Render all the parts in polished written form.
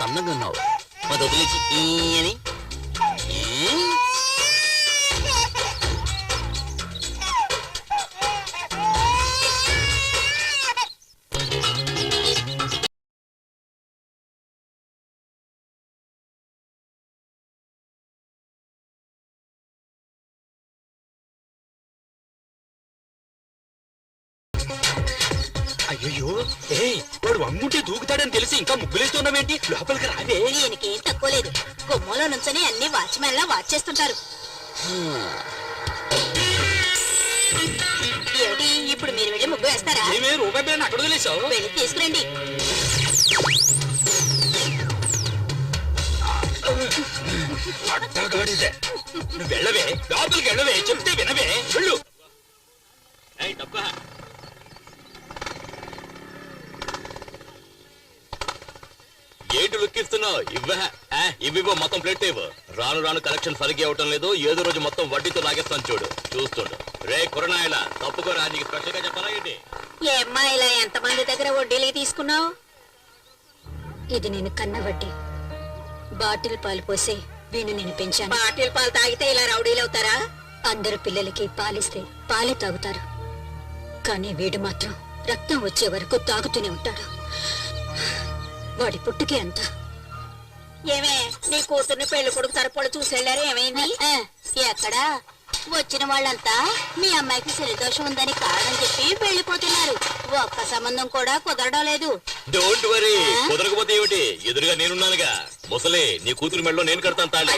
అంత అందంగా ఉన్నావు. అది వదిలేసి అని అయ్యో వాడు అమ్ముంటే దూకుతాడని తెలిసి ఇంకా ముగ్గులేస్తున్నావేంటి? లోపలికి రావే. దీనికి తక్కువ లేదు. గుమ్మలో నుంచని అన్ని వాచ్మెన్ లా వాచ్ చేస్తుంటారు. ఏమిటి ఇప్పుడు మీరు వెళ్ళి ముగ్గు వేస్తారా? ఏమే రూపాయి బిళ్ళని అక్కడ వదిలేసావు? వెళ్ళి తీసుకురండి. అడ్డగాడిదే. నువ్వు వెళ్ళవే, లోపలికి వెళ్ళవే, చెప్తే వినవే, వెళ్ళు. ఏంటి లుక్కిస్తున్నావు? ఇవ్వ మొత్తం ప్లేట్ ఇవ్వు. రాను రాను కలెక్షన్ సరిగ్గా అవటం లేదు. ఏదో రోజు మొత్తం వడ్డీతో లాగేస్తాను చూడు. చూస్తుండు. రే కురనాయల తప్పుకోరా, నీకు స్పెషల్ గా చెప్పాలా ఏంటి? ఏమ్మా ఇలా ఎంతమంది దగ్గర వడ్డీలకి తీసుకున్నావు? ఇది నేను కన్న వడ్డీ. బాటిల్ పాలు పోసి వీణు నేను పెంచాను. బాటిల్ పాలు తాగితే ఇలా రౌడీలు అవుతారా? అందరు పిల్లలకి పాలిస్తే పాలే తాగుతారు. కానీ వీడు మాత్రం రక్తం వచ్చే వరకు తాగుతూనే ఉంటాడు. వాడి పుట్టుకే అంత. ఏమే నీ కూతుర్ని పెళ్లి కొడుకు తరపుడు చూసేళ్ళారు, ఏమైంది? ఎక్కడా వచ్చిన వాళ్ళంతా మీ అమ్మాయికి శనిదోషం ఉందని కారణం చెప్పి వెళ్ళిపోతున్నారు. ఒక్క సంబంధం కూడా కుదరడం లేదు. డోంట్ వరీ, కుదరకపోతే ఏమిటి, ఎదురుగా నేనున్నానుగా. ముసలే, నీ కూతురు మెడలో నేను కడతాను తాళి.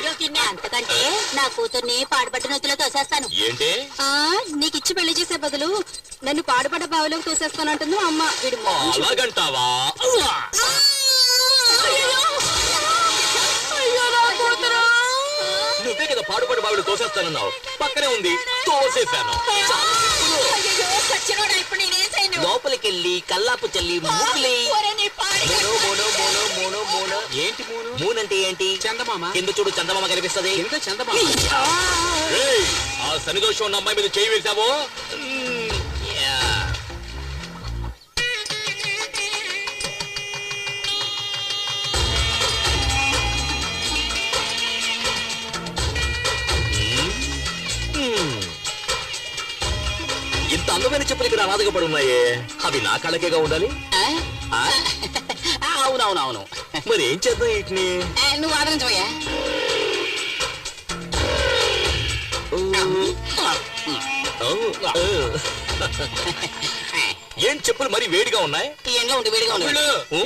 అంతకంటే నా కూతుర్ని పాడుబడ్డ నొత్తులో తోసేస్తాను. ఏంటి? నీకిచ్చి పెళ్లి చేసే బదులు నన్ను పాడుబడ్డ బావిలోకి తోసేస్తానంటుంది అమ్మ. అలాగంటావా? నువ్వే కదా పాడుపడి బావిడు తోసేస్తానన్నావు. పక్కనే ఉంది, తోసేశాను. లోపలికెళ్ళి కల్లాపు చల్లి ముగ్గులే. ఏంటి మూనంటే ఏంటి? చందమామ. కింద చూడు, చందమామ కనిపిస్తుంది. ఆ శనిదోషం ఉన్న అమ్మాయి మీద చేయి వేశావో. ఇంత అందమైన చెప్పులు ఇక్కడ అనాథగా పడి ఉన్నాయే, అవి నా కళకేగా ఉండాలి. అవునవునవును. మరి ఏం చేద్దాం వీటిని? నువ్వు ఆదరించవయ్యా. ఏం చెప్పులు మరి వేడిగా ఉన్నాయి? వేడిగా ఉంది.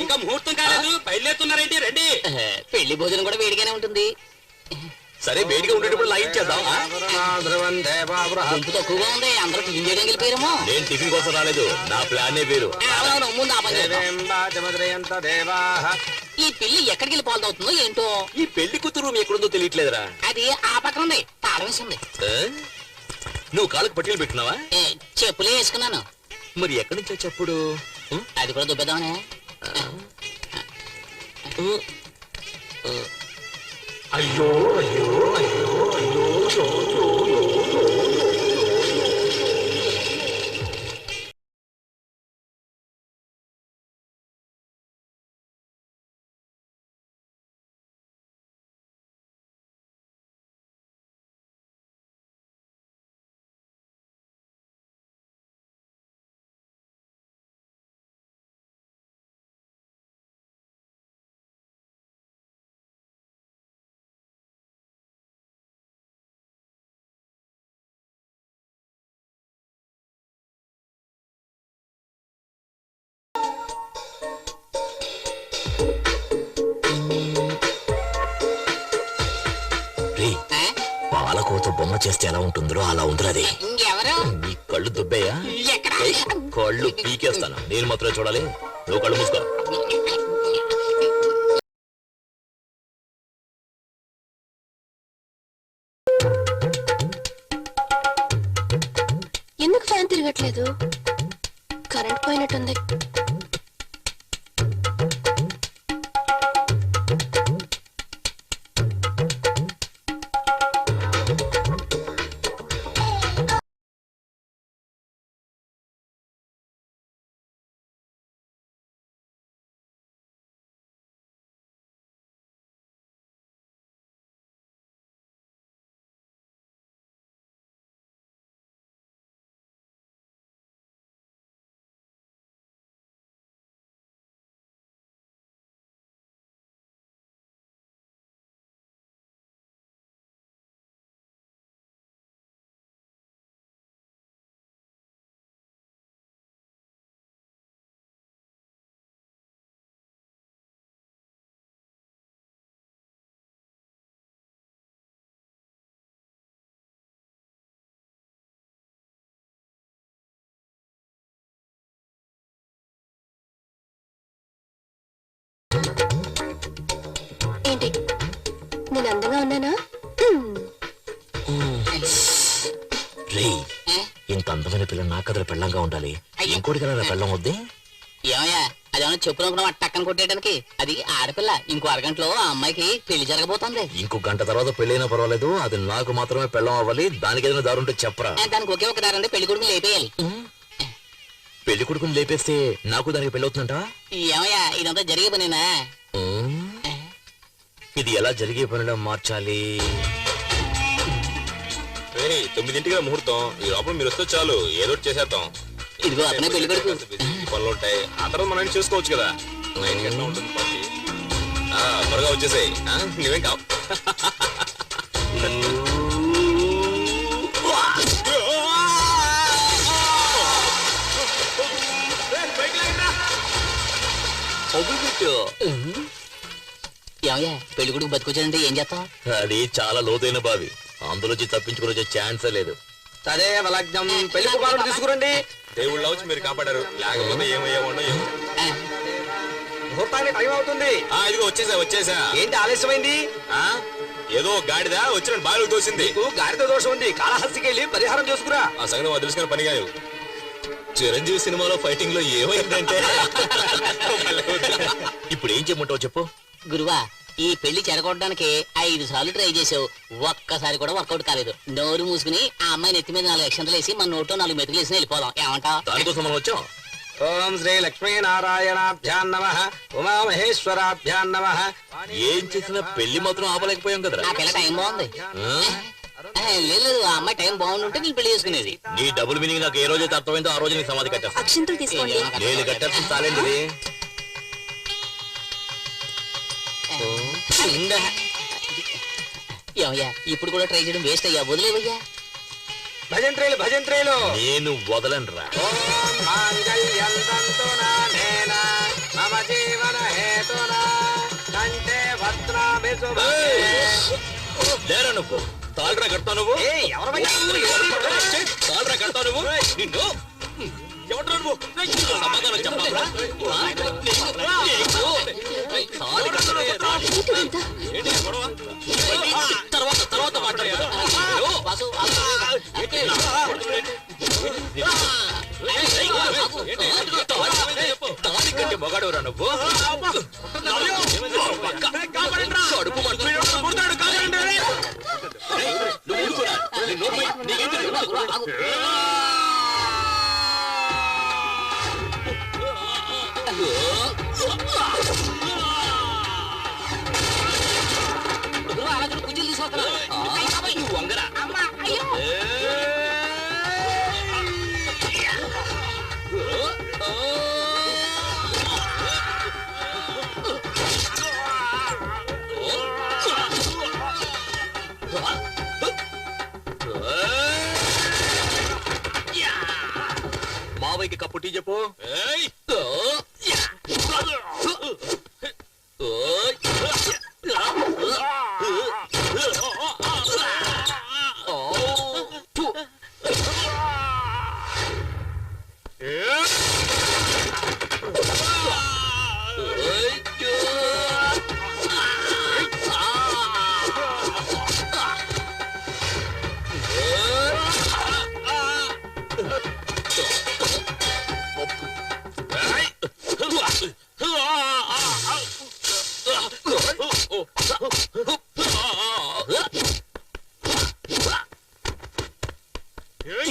ఇంకా ముహూర్తం కాలేదు, బయలుదేరుతున్నారేంటి? రండి. పెళ్లి భోజనం కూడా వేడిగానే ఉంటుంది. సరే, వేడిగా ఉండేటప్పుడు లాగించేద్దాం. గుంపు తక్కువగా ఉంది, అందరూ టిఫిన్ చేయడం వెళ్ళిపోయారేమో. నేను టిఫిన్ కోసం రాలేదు, నా ప్లానే వేరు. ముందు ఈ పిల్లి ఎక్కడికి వెళ్ళి పాల్తవుతుందో ఏంటో. ఈ పెళ్లి కూతురు ఎక్కడుందో తెలియట్లేదురా. అది ఆ పక్కన ఉంది, తాళం వేసింది. నువ్వు కాళ్ళకు పట్టీలు పెట్టినావా? చెప్పులే వేసుకున్నాను. మరి ఎక్కడి నుంచో చెప్పుడు? అది కూడా దుబ్బేద్దామనే. అయ్యో అయ్యో అయ్యో అయ్యో. పాలకోత బొమ్మ చేస్తే ఎలా ఉంటుందో అలా ఉందిరది. నీ కళ్ళు దుబ్బేయా? కళ్ళు పీకేస్తాను. నేను మాత్రమే చూడాలి, నువ్వు కళ్ళు మూసుకో. ఎందుకు ఫ్యాన్ తిరగట్లేదు? కరెంట్ పోయినట్టుంది. ఏంటి నేను అందంగా ఉన్నానా? రేయ్, ఇంత అందమైన పిల్ల నా కథల పెళ్ళంగా ఉండాలి. ఇంకోటి కదా పెళ్ళం వద్దే. ఏమయ్యా అదేమన్నా చెప్పునుకున్నావు టక్కన కొట్టేయడానికి? అది ఆడపిల్ల. ఇంకో అరగంటలో ఆ అమ్మాయికి పెళ్లి జరగబోతోంది. ఇంకో గంట తర్వాత పెళ్ళైనా పర్వాలేదు, అది నాకు మాత్రమే పెళ్ళం అవ్వాలి. దానికి ఏదైనా దారి ఉంటే చెప్పరా. దానికి ఒకే ఒక దారంటే పెళ్లి కొడుకుని లేపేయాలి. పెళ్లి కొడుకుని లేపేస్తే నాకు దానికి పెళ్ళి అవుతుందంట. ఏమయ్యా ఇదంతా జరిగే పనేనా? ఇది ఎలా జరిగే పనిలో మార్చాలి? 9ంటికి ముహూర్తం. ఈ లోపల మీరు వస్తే చాలు, ఏదో చేసేద్దాం. ఇదిగో అతనే పెళ్లి కొడుకు. పనులు ఉంటాయి, ఆ తర్వాత మనం చూసుకోవచ్చు కదా. 9 గంటల ఉంటుంది పార్టీ. త్వరగా వచ్చేసాయి, నువ్వేం కావు. ఏమయ్యా పెళ్లి కొడుకు బతికొచ్చాడంటే ఏం చేస్తాం? అది చాలా లోతైన బావి, అందులోంచి తప్పించుకుని వచ్చే ఛాన్సే లేదు. సరే లగ్నం పెళ్లి కుమారుడు తీసుకురండి. దేవుళ్ళ వచ్చి మీరు కాపాడారు, లేకపోతే ఏమయ్యామో ఏమో. ముహూర్తానికి టైం అవుతుంది. ఇదిగో వచ్చేసా. ఏంటి ఆలస్యమైంది? ఏదో గాడిదా వచ్చిన బావిలోకి తోసింది. గాడిద దోషం ఉంది, కాళహస్తికి వెళ్ళి పరిహారం చేసుకురా. ఆ సంగతి మాకు తెలుసుకుని పని కాదు. చిరంజీవి సినిమాలో ఫైటింగ్ లో ఏమైందంటే ఇప్పుడు ఏం చేయమంటావు చెప్పు. గురువా ఈ పెళ్లి చెడగొట్టడానికి 5 సార్లు ట్రై చేసావు, ఒక్కసారి కూడా వర్కౌట్ కాలేదు. నోరు మూసుకుని ఆ అమ్మాయి నెత్తి మీద 4 అక్షంతలు వేసి మన నోట్లో 4 మెతుకులు వేసి వెళ్ళిపోదాం. ఏమంటావు? దానికోసం మనం వచ్చాం. ఓం శ్రీ లక్ష్మీ నారాయణాభ్యాం నమః, ఉమామహేశ్వరాభ్యాం నమః. ఏం చేసినా పెళ్లి మాత్రం ఆపలేకపోయాం కదరా. నా పిల్ల టైం బాగుంది. లేదు ఆ అమ్మాయి టైం బాగుంటుంటే నేను పెళ్లి చేసుకునేది. నీ డబుల్ మీనింగ్ నాకు ఏ రోజైతే అర్థమైందో ఆ రోజు నీ సమాధి కట్టేస్తా. అక్షంతలు తీసుకోండి. నేను కట్టేస్తాను తాలేండి. ఏమయ్యా ఇప్పుడు కూడా ట్రై చేయడం వేస్ట్ అయ్యా, వదిలేవయ్యా. భజంత్రేలు నేను వదలను రా. మమ జీవన హేతునా కంటే భద్రాభి లేరా నువ్వు తాళరా కడతావు నువ్వు. తాళరా కడతావు నువ్వు. నిన్ను ఎవరు నువ్వు సమాధానం చెప్పాలా? తర్వాత మాట్లాడతాను. తాళి కంటే మొగాడురా నువ్వు. కడుపు కుజీలు తీసుకొస్తున్నా వంగరా. మావయ్యకి కప్పు టీ చెప్పు.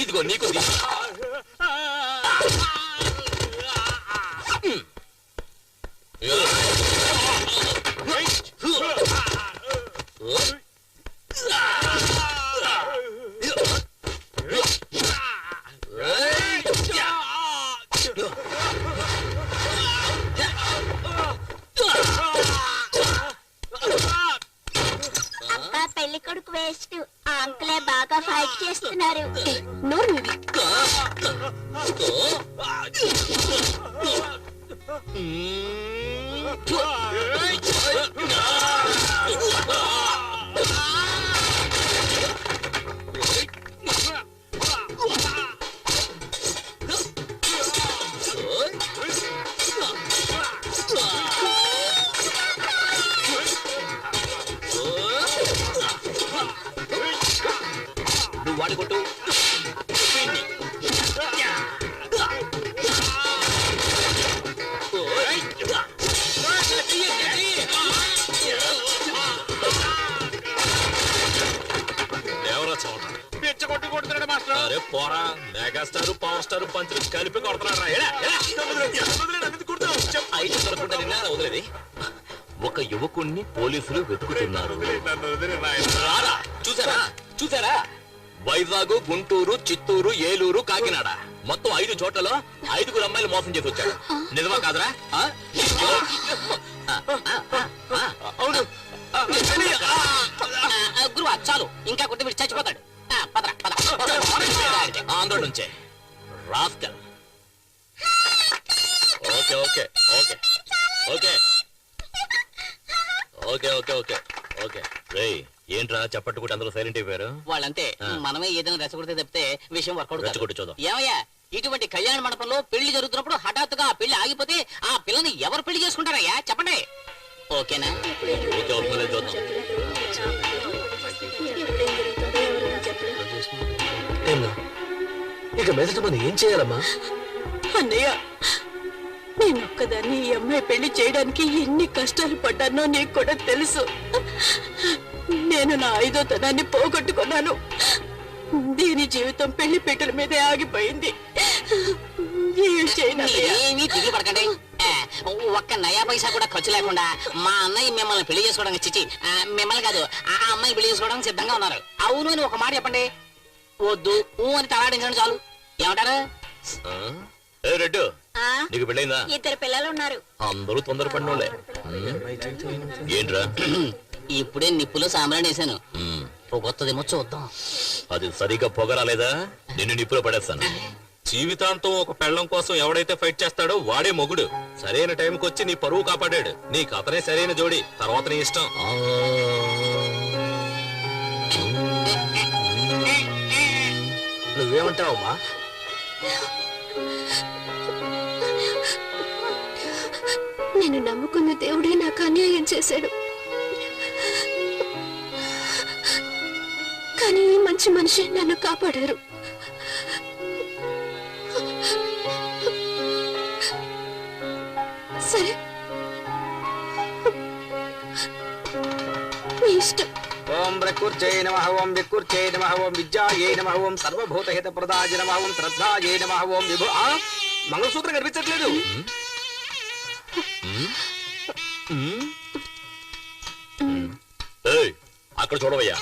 ఇదిగో నీకు పెళ్లి కొడుకు వేస్ట్. ఆ అంకులే బాగా ఫైట్ చేస్తున్నారు. నోరు మీది. పోరా మెగాస్టార్ పవర్ స్టార్ పంచులు కలిపి కొడుతున్నారా అయితే దొరకకుండా నిన్న వదిలేది. ఒక యువకుణ్ణి పోలీసులు వెతుకుతున్నారు. రారా, చూసారా చూసారా? వైజాగ్, గుంటూరు, చిత్తూరు, ఏలూరు, కాకినాడ మొత్తం 5 చోట్లలో 5 అమ్మాయిలు మోసం చేసి వచ్చాడు. నిజమా కాదురా? అవును. గురువా చాలు, ఇంకా కొట్టి వీడు చచ్చిపోతాడు. పదరా పద. ఆంధ్ర నుంచే rascal. Okay okay okay okay okay okay okay okay. రేయ్ ఏంట్రా చప్పట్టుకుంటే అందరూ సైలెంట్ అయిపోయారు? వాళ్ళంతే, మనమే ఏదైనా రెచ్చగొడితే తప్పితే విషయం వర్కౌట్ రెచ్చగొట్టి చూద్దాం. ఏమయ్యా, ఇటువంటి కళ్యాణ మండపంలో పెళ్లి జరుగుతున్నప్పుడు హఠాత్తుగా ఆ పెళ్లి ఆగిపోతే ఆ పిల్లని ఎవరు పెళ్లి చేసుకుంటారయ్యా చెప్పండి. ఓకేనా? ఓకే అవుతుందో లేదో చూద్దాం. ఇక మీదట మనం ఏం చేయాలమ్మా? అన్నయ్య, నేనొక్కదాన్ని ఈ అమ్మాయి పెళ్లి చేయడానికి ఎన్ని కష్టాలు పడ్డానో నీకు కూడా తెలుసు. నేను నా 5వ తనాన్ని పోగొట్టుకున్నాను. దీని జీవితం పెళ్లి పీటల మీదే ఆగిపోయింది. ఏం చేయనన్నయ్య? ఏమీ దిగులు పడకండి. ఒక్క నయా పైసా కూడా ఖర్చు లేకుండా మా అన్నయ్య మిమ్మల్ని పెళ్లి చేసుకోవడానికి చిచ్చి మిమ్మల్ని కాదు ఆ అమ్మాయి పెళ్లి చేసుకోవడానికి సిద్ధంగా ఉన్నారు. అవును అని ఒక మాట చెప్పండి. వద్దు ఊ అని తలాడించండి చాలు. ఏమంటారు? ఏ రెడ్డు, నీకు పెళ్ళైందా? 2 పిల్లలు ఉన్నారు. అందరూ తొందరపడినోళ్ళే. ఏంట్రా? ఇప్పుడే నిప్పులో సాంబ్రాణి వేసాను. పొగొత్తదేమో చూద్దాం. అది సరిగ్గా పొగరాలేదా నిన్ను నిప్పులో పడేస్తాను. జీవితాంతం ఒక పెళ్ళం కోసం ఎవడైతే ఫైట్ చేస్తాడో వాడే మొగుడు. సరైన టైంకి వచ్చి నీ పరువు కాపాడాడు. నీకు అతనే సరైన జోడి, తర్వాత నీ ఇష్టం. నువ్వేమంటావమ్మా? నేను నమ్ముకున్న దేవుడే నాకు అన్యాయం చేశాడు. కానీ ఈ మంచి మనిషి నన్ను కాపాడారు. సరే, మీ ఇష్టం. ఓం ప్రకృత్యై నమః, ఓం వికృత్యై నమః, ఓం విద్యాయై నమః, ఓం సర్వభూతహిత ప్రదాయ నమః, ఓం శ్రద్ధాయై నమః, ఓం విభు. మంగళసూత్రం కనిపించట్లేదు. ఏయ్, అక్కడ చూడవయ్యా,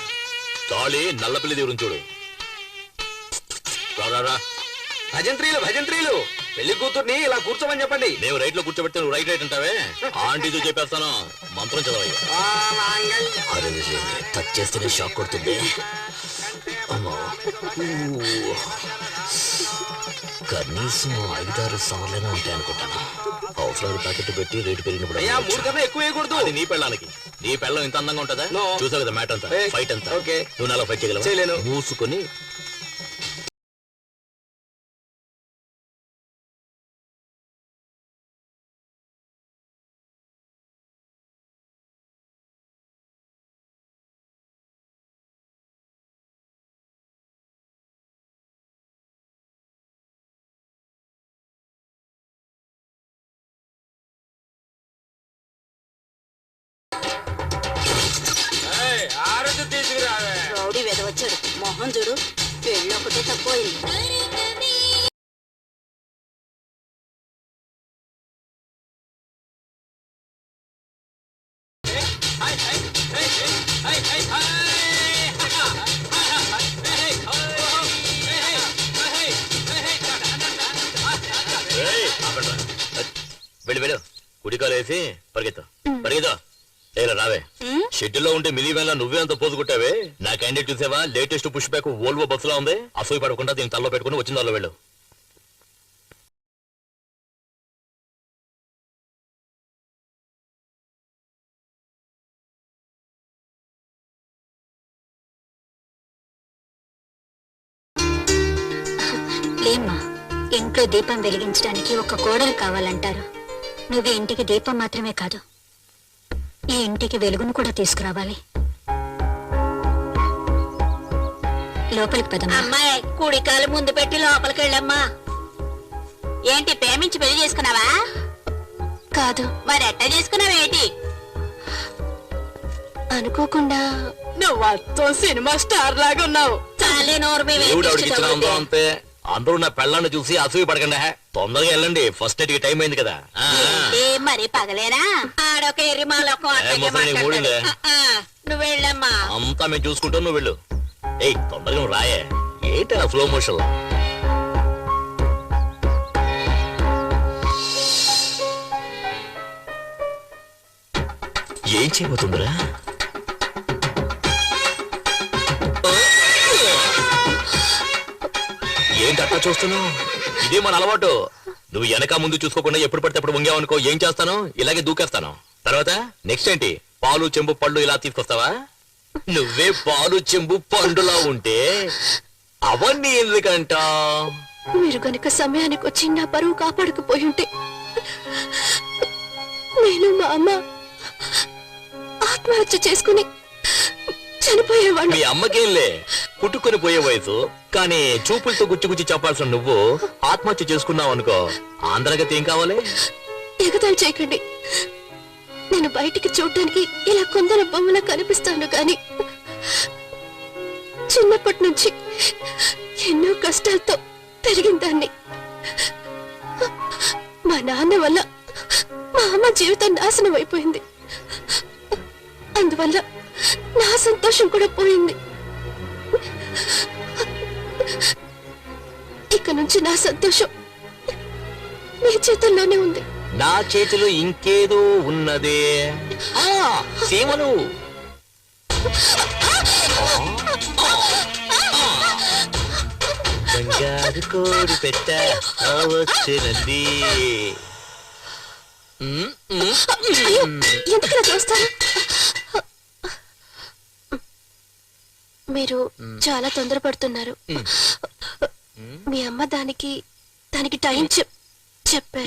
తాళి నల్లపిల్లి దేవుని చూడు. రా భజంత్రీలు భజంత్రీలు, పెళ్లి కూతుర్ని ఇలా కూర్చోమని చెప్పండి. మేము రైట్ లో కూర్చోబెడితే నువ్వు రైట్ అంటావే. ఆంటీతో చెప్పేస్తాను, మంత్రం చదవయ్యా. టచ్ చేస్తేనే షాక్ కొడుతుంది. కనీసం 5-6 సార్లైనా ఉంటాయి అనుకుంటాను. అవసరాలు ప్యాకెట్ పెట్టి రేటు పెరిగినప్పుడు 3 కన్నా ఎక్కువ వేయకూడదు. అది నీ పెళ్ళానికి. నీ పెళ్ళం ఇంత అందంగా ఉంటుందా? చూసావు కదా మ్యాట్ అంతా, ఫైట్ అంతా. నువ్వు నాలో ఫైట్ చేయగలవా? మూసుకొని రౌడీ వెదవచ్చాడు. మొహం చూడు, పెళ్ళి ఒకటే తక్కువైంది. వెళ్ళి వెళ్ళు, కుడికాలు వేసి పరిగెత్తా పరిగెత్తా. ఏలా రావే, షెడ్యూల్లో ఉంటే మినీ వ్యాన్ లా నువ్వే అంత పోజు కొట్టావే. నా క్యాండిడేట్ చూసావా? లేటెస్ట్ పుష్ బ్యాక్ వోల్వో బస్సులా ఉంది. అసూయ పడకుండా దీన్ని తల్లో పెట్టుకుని వచ్చిన దానిలో వెళ్ళు. లేమ్మా, ఇంట్లో దీపం వెలిగించడానికి ఒక కోడలు కావాలంటారు. నువ్వు ఇంటికి దీపం మాత్రమే కాదు, ఈ ఇంటికి వెలుగును కూడా తీసుకురావాలి. లోపలికి పదమ్మా. అమ్మాయి, కుడికాలు ముందు పెట్టి లోపలికి వెళ్ళమ్మా. ఏంటి, ప్రేమించి పెళ్లి చేసుకున్నావా? కాదు. మరి ఎట్టా చేసుకున్నావేంటి? అనుకోకుండా. నువ్వు సినిమా స్టార్ లాగా ఉన్నావు. చాలే నోరు మీద దేవుడు ఆవిడకి దిష్టి ఇచ్చిన తగిలితే. అందం అంతే. అందరూ నా పెళ్ళాన్ని చూసి అసూయ పడకండి. తొందరగా వెళ్ళండి, ఫస్ట్ నైట్ కి టైం అయింది కదా. ఏంటి మరి పగలేనా? ఆడొక ఎర్రిమాలొక ముసలి నీ మూడిందే. నువ్వు వెళ్ళమ్మా. అంతా మేము చూసుకుంటాం, నువ్వు వెళ్ళు. ఏయ్ తొందరగా నువ్వు రాయే. ఏంటా స్లో మోషన్? ఏం చేయబోతుందిరా? ఏంటి అట్లా చూస్తున్నావు? ఇదే మన అలవాటు. నువ్వు వెనక ముందు చూసుకోకుండా ఎప్పుడు పడితే అప్పుడు వంగావనుకో, ఏం చేస్తాను? ఇలాగే దూకేస్తాను. తర్వాత నెక్స్ట్ ఏంటి? పాలు చెంబు పళ్ళు ఇలా తీసుకొస్తావా? నువ్వే పాలు చెంబు పండులా ఉంటే అవన్నీ ఎందుకంట? మీరు గనుక సమయానికి వచ్చి నా పరువు కాపాడకపోయి ఉంటే నేను మా అమ్మ ఆత్మహత్య చేసుకుని చనిపోయేవాడిని. మీ అమ్మకేంలే, పుట్టుకొని పోయే వయసు. కానీ చూపులతో గుచ్చి గుచ్చి చెప్పాల్సిన నువ్వు ఆత్మహత్య చేసుకున్నావు అనుకో, ఆంధ్రగతి ఏం కావాలి? ఎగతాళి చేయకండి. నేను బయటికి చూడటానికి ఇలా కొందరు బొమ్మలా కనిపిస్తాను గాని చిన్నప్పటి నుంచి ఎన్నో కష్టాలతో పెరిగిన దాన్ని. మా నాన్న వల్ల మా అమ్మ జీవితం నాశనం అయిపోయింది. అందువల్ల నా సంతోషం కూడా పోయింది. ఇక నుంచి నా సంతోషం మీ చేతుల్లోనే ఉంది. నా చేతిలో ఇంకేదో ఉన్నదే. సీమలు బంగారు కోడి పెట్ట వచ్చినండి. అయ్యో, ఎందుకలా చూస్తారు? మీరు చాలా తొందరపడుతున్నారు. మీ అమ్మ దానికి టైం చెప్పారు.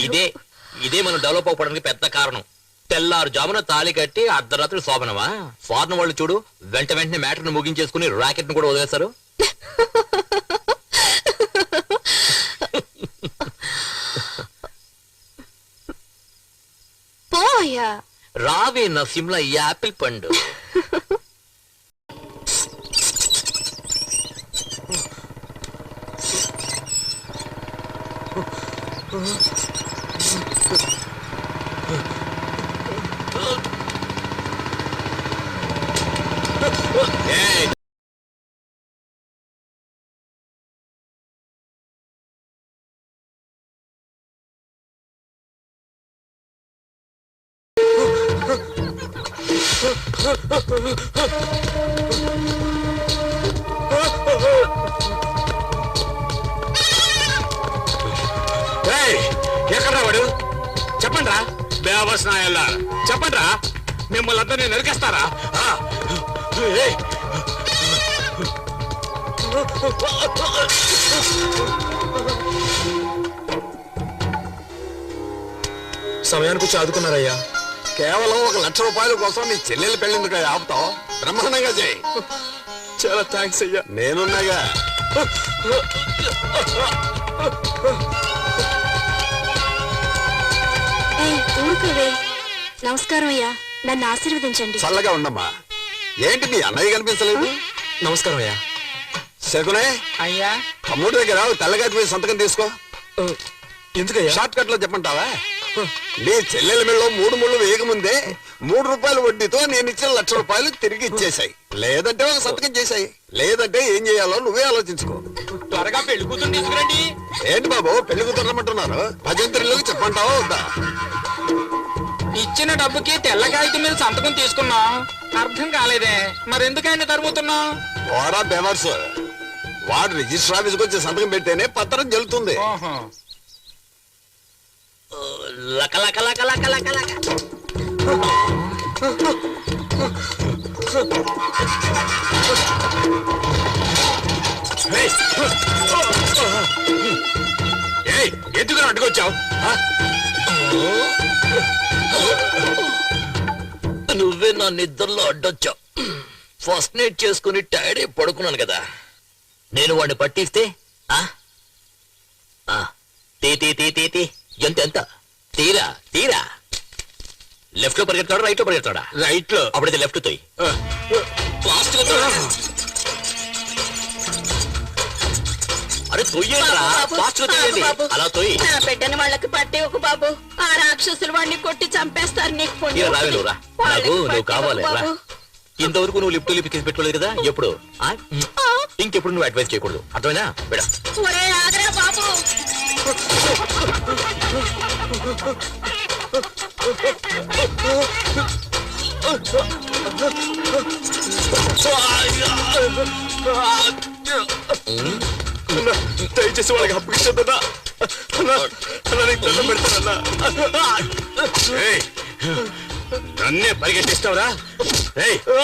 ఇదే మనం డెవలప్ అవ్వడానికి పెద్ద కారణం. తెల్లారు జామున తాళి కట్టి అర్ధరాత్రి శోభనమా? ఫారెన్ వాళ్ళు చూడు, వెంటనే మ్యాటర్ ను ముగించేసుకుని రాకెట్ ను కూడా వదిలేస్తారు. పోయా రావే నా సిమ్లా యాపిల్ పండు. ఎక్కడ్రా వాడు? చెప్పండి రా. బేవస్ నాయల్లా చెప్పండి రా. మిమ్మల్ని అందరినీ నరికేస్తారా? సమయానికి వచ్చి ఆదుకున్నారయ్యా. కేవలం 1,00,000 రూపాయల కోసం నీ చెల్లెలు పెళ్ళిందుకు ఆపుతావు? బ్రహ్మాండంగా చేయి. చాలా థ్యాంక్స్ అయ్యా. నేనున్నాగా. నమస్కారం అయ్యా, నన్ను ఆశీర్వదించండి. చల్లగా ఉండమ్మా. ఏంటి మీ అన్నయ్య కనిపించలేదు? నమస్కారం అయ్యా. శకునే అయ్యా. తమ్ముడి దగ్గర తెల్లగాటి మీద సంతకం తీసుకో. ఎందుకయ్యా? షార్ట్ కట్ లో చెప్పంటావా? నీ చెల్లెల మెళ్ళలో 3 ముళ్ళు వేయకముందే 3 రూపాయల వడ్డీతో నేను ఇచ్చిన 1,00,000 రూపాయలు తిరిగి ఇచ్చేసాయి. లేదంటే ఒక సంతకం చేశాయి. లేదంటే ఏం చేయాలో నువ్వే ఆలోచించుకో. త్వరగా పెళ్లి కూతురు తీసుకురండి. ఏంటి బాబు పెళ్లి కూతురమంటున్నారు? భజంత్రులకు చెప్పంటావా వద్దా? ఇచ్చిన డబ్బుకి తెల్ల కాగితం మీద సంతకం తీసుకున్నాం. అర్థం కాలేదే, మరెందుకైనా తరుముతున్నాం? ఓరా బెవర్స్, వాడు రిజిస్టర్ ఆఫీస్కి వచ్చి సంతకం పెడితేనే పత్రం జల్లుతుంది. లక లక లక లక లక లక. ఎందుకు అడ్డుకొచ్చావు? నువ్వే నా నిద్రలో అడ్డొచ్చావు. ఫస్ట్ నైట్ చేసుకుని టైర్డ్ అయి పడుకున్నాను కదా. నేను వాడిని పట్టిస్తే తీ తీ తీ తీ తీ ఎంత ఎంత తీరా తీరా. లెఫ్ట్ లో పరిగెత్తాడా రైట్ లో పరిగెత్తాడా? రైట్ లో. అప్పుడైతే లెఫ్ట్ తోయి. ఫాస్ట్ గా తోయి. అరే తొయ్యేంట్రా ఫాస్ట్ గా తొయ్యండి అలా తొయ్యి నా బిడ్డని వాళ్ళకి పట్టే ఒక బాబు ఆ రాక్షసులు వాడిని కొట్టి చంపేస్తారు నీకు పుణ్యం. ఇలా రావే నువ్వు రా నాకు నువ్వు కావాలి రా ఇంతవరకు నువ్వు లిఫ్ట్ లిఫ్ట్ పెట్టుకోలేదు కదా ఎప్పుడు ఇంకెప్పుడు నువ్వు అడ్వైస్ చేయకూడదు అర్థమైనా బిడ ఒరే ఆగరా బాబు. దయచేసి వాళ్ళకి అప్పగించద్దన్నా పెడతానన్నా. నన్నే పరిగెట్టిస్తావురా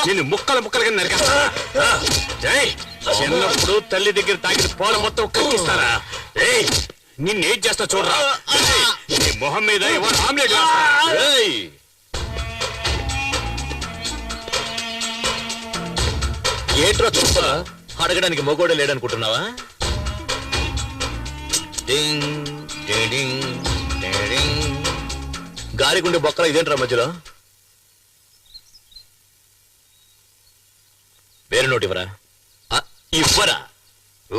నేను ముక్కలు ముక్కలుగా నరికేస్తా. చిన్నప్పుడు తల్లి దగ్గర తాగిన పాలు మొత్తం కక్కిస్తారా? నిన్నేం చేస్తా చూడరా? నీ మొహం మీద ఎవరు ఆమ్లెట్ వేస్తారా? ఏంట్రా చుప్ప అడగడానికి మొగోడే లేడనుకుంటున్నావా? గాలిగుండే బొక్కల ఇదేంట్రా మధ్యలో? వేరే నోటి ఇవ్వరా? ఇవ్వరా?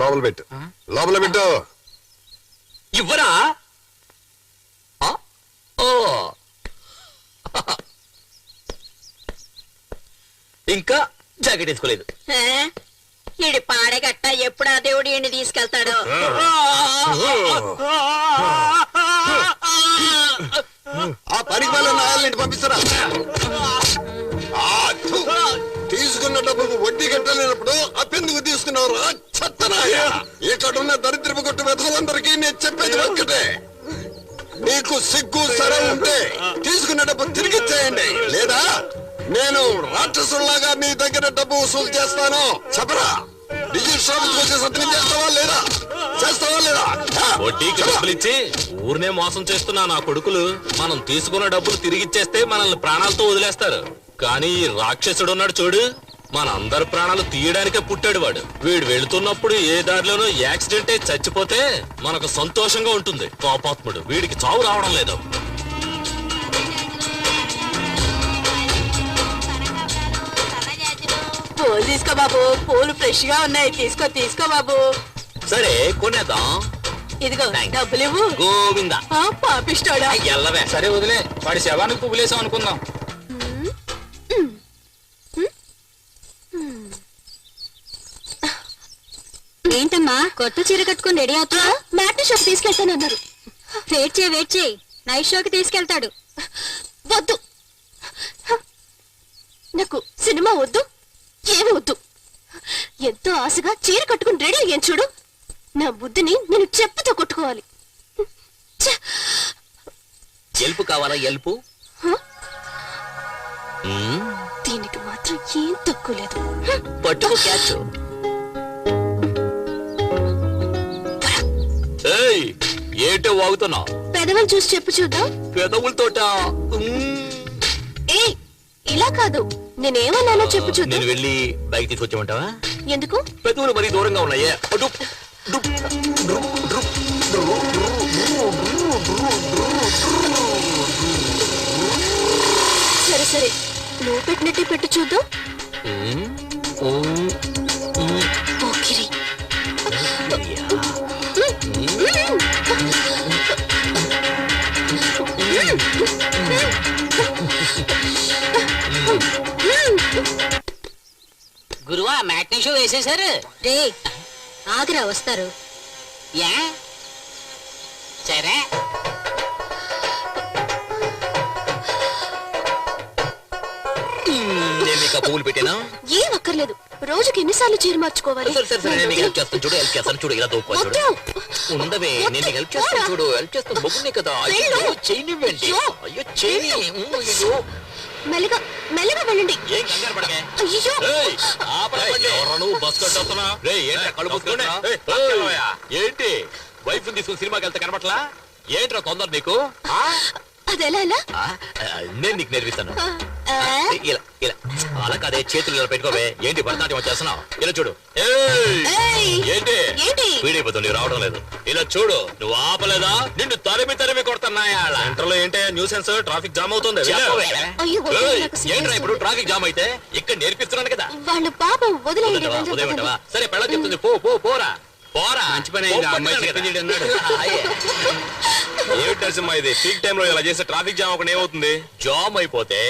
లోపల పెట్టు, లోపల పెట్టు. ఇవ్వరా? ఇంకా జాకెట్ వేసుకోలేదు. ఈడి పాడగట్ట ఎప్పుడు ఆ దేవుడు ఈయన్ని తీసుకెళ్తాడో. ఆ పనికి వాళ్ళ నాయాలని పంపిస్తారా? తీసుకున్న డబ్బుకు వడ్డీ కట్టలేనప్పుడు అప్పెందుకు తీసుకున్నావురా చెత్తనాయ? ఇక్కడున్న దరిద్రపు కొట్టు వెతలందరికీ నేను చెప్పేది ఒక్కటే, నీకు సిగ్గు సరే ఉంటే తీసుకున్న డబ్బు తిరిగి ఇచ్చేయండి, లేదా నేను రాక్షసుల్లాగా నీ దగ్గర డబ్బు వసూలు చేస్తాను. చెప్పరా? డిజిల్ షాప్ వచ్చే సత్యం చేస్తావా లేదా? చేస్తావా లేదా? వడ్డీకి డబ్బులు ఇచ్చి ఊరినే మోసం చేస్తున్నా నా కొడుకులు మనం తీసుకున్న డబ్బులు తిరిగిచ్చేస్తే మనల్ని ప్రాణాలతో వదిలేస్తారు. కానీ ఈ రాక్షసుడు ఉన్నాడు చూడు, మనందరి ప్రాణాలు తీయడానికే పుట్టాడు వాడు. వీడు వెళుతున్నప్పుడు ఏ దారిలోనూ యాక్సిడెంట్ అయి చచ్చిపోతే మనకు సంతోషంగా ఉంటుంది. కోపాత్ముడు, వీడికి చావు రావడం లేదు. పూలు తీసుకో బాబు, పూలు ఫ్రెష్ గా ఉన్నాయి. తీసుకో తీసుకో బాబు. సరే కొనేద్దాం. ఇదిగో డబ్బులు ఇవ్వు. గోవిందా పాపిస్తాడా? ఎల్లవే. సరే వదిలే, వాడి శవానికి పువ్వులేసాం అనుకుందాం. ఏంటమ్మా కొత్త చీర కట్టుకుని రెడీ అవుతా? మ్యాట్ని షాప్ తీసుకెళ్తానన్నారు. వెయిట్ చేయి నైట్ షోకి తీసుకెళ్తాడు. వద్దు, నాకు సినిమా వద్దు, ఏమి వద్దు. ఎంతో ఆశగా చీర కట్టుకుని రెడీ అయ్యాను చూడు, నా బుద్ధిని నేను చెప్పుతో కొట్టుకోవాలి. ఎల్పు కావాలా? ఎల్పు దీనికి మాత్రం ఏం తక్కువ లేదు. పట్టుకు క్యాచ్. ఏంటో వాగుతున్నావు? పెదవులు చూసి చెప్పు చూద్దాం. పెదవులతోట? ఏ ఇలా కాదు, నేనేమన్నానో చెప్పు చూద్దాం. నేను వెళ్ళి బైక్ తీసుకొచ్చామంటావా? ఎందుకు? పెదవులు మరీ దూరంగా ఉన్నాయే. సరే సరే, నువ్వు పెట్టినట్టే పెట్టు చూద్దాం. పోకిరి. గురువా మ్యాట్నీ షో వేసేశారు. రే ఆగరా, వస్తారు. యా సరే. నేను నీకు పువ్వులు పెట్టానా? ఏం అక్కర్లేదు, రోజుకి ఎన్నిసార్లు చీర మార్చుకోవాలి? సరే సరే సరే, నేను నీకు హెల్ప్ చేస్తాను చూడు, హెల్ప్ చేస్తాను చూడు, ఇలా తోపు చూడు. ఉండవే, నేను నీకు హెల్ప్ చేస్తాను చూడు, హెల్ప్ చేస్తాను. మొగ్గునే కదా. అయ్యో చేయనివ్వండి. అయ్యో చేయని. అయ్యో మెల్లగా మెల్లగా వెళ్ళండి. ఏం కంగారు పడకే. అయ్యో నువ్వు బస్ కట్టొస్తున్నా? ఏంటి వైఫ్ తీసుకుని సినిమాకి వెళ్తే కనబట్లా? ఏంట్రా తొందర నీకు? అదెలా ఎలా? నేను నీకు నేర్పిస్తాను. ఇలా ఇలా అలా కాదే, చేతులు ఇలా పెట్టుకోవే. ఏంటి భరతనాట్యం వచ్చేస్తున్నావు? ఇలా చూడు. ఏంటి వీడైపోతుంది, రావడం లేదు. ఇలా చూడు, నువ్వు ఆపలేదా? నిన్ను తరిమి కొడుతున్నాయా? సెంటర్లో ఏంటి న్యూసెన్స్? ట్రాఫిక్ జామ్ అవుతుంది. ఏంట్రా ఇప్పుడు ట్రాఫిక్ జామ్ అయితే? ఇక్కడ నేర్పిస్తున్నాను కదా. వాళ్ళు పాపం వదిలేయండి. ఉదయమంటావా? సరే పెళ్ళ చెప్తుంది, పోరా పోరా మంచి పని అయింది, ఆ అమ్మాయి చెప్పింది ఈడు అన్నాడు. ఏమిటి నరసింహ ఇది పీక్ టైం లో ఇలా చేస్తే ట్రాఫిక్ జామ్ ఒకటి ఏమవుతుంది? జామ్ అయిపోతే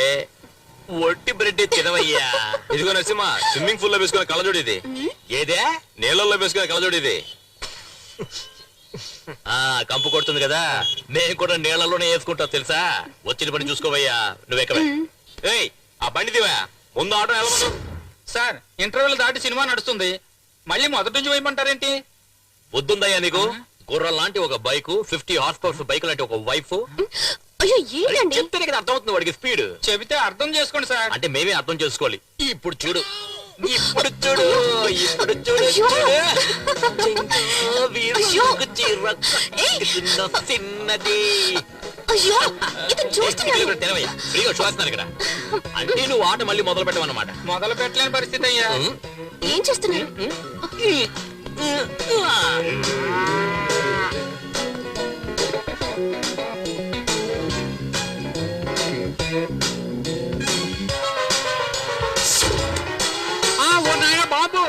ఒట్టి బ్రెడ్ తినవయ్యా. ఇదిగో నరసింహ, స్విమ్మింగ్ పూల్ లో వేసుకునే కళ్ళజోడు ఇది. ఏదే నీళ్ళల్లో వేసుకునే కళ్ళజోడు ఇది. కంపు కొడుతుంది కదా, నేను కూడా నీళ్ళలోనే వేసుకుంటా తెలుసా. వచ్చిన పని చూసుకోవయ్యా, నువ్వెక్కవే. ఏయ్, ఆ బండి దివా, ముందు ఆటో వెళ్ళమను. సార్ ఇంటర్వెల్ దాటి సినిమా నడుస్తుంది, మళ్ళీ మొదటి నుంచి వేయమంటారేంటి? బుద్ధుందయ్యా నీకు? గుర్రం లాంటి ఒక బైక్, 50 హార్స్ పవర్స్ బైక్ లాంటి ఒక వైఫ్. అయ్యో ఏంటండి? చెప్తేనే కదా అర్థమవుతుంది వాడికి స్పీడ్. చెబితే అర్థం చేసుకోండి సార్. అంటే మేమే అర్థం చేసుకోవాలి. ఇప్పుడు చూడు, ఇప్పుడు చూడు, ఇప్పుడు చూడు, అయ్యో. అయ్యో. చిన్నది. అయ్యో ఇతను చూస్తున్నాడు. తినవయ్యా, ఫ్రీగా చూస్తున్నాను ఇక్కడ. అంటే నువ్వు ఆట మళ్ళీ మొదలు పెట్టమన్నమాట. మొదలు పెట్టలేని పరిస్థితి అయ్యా. ఏం చేస్తున్నారు? బాబు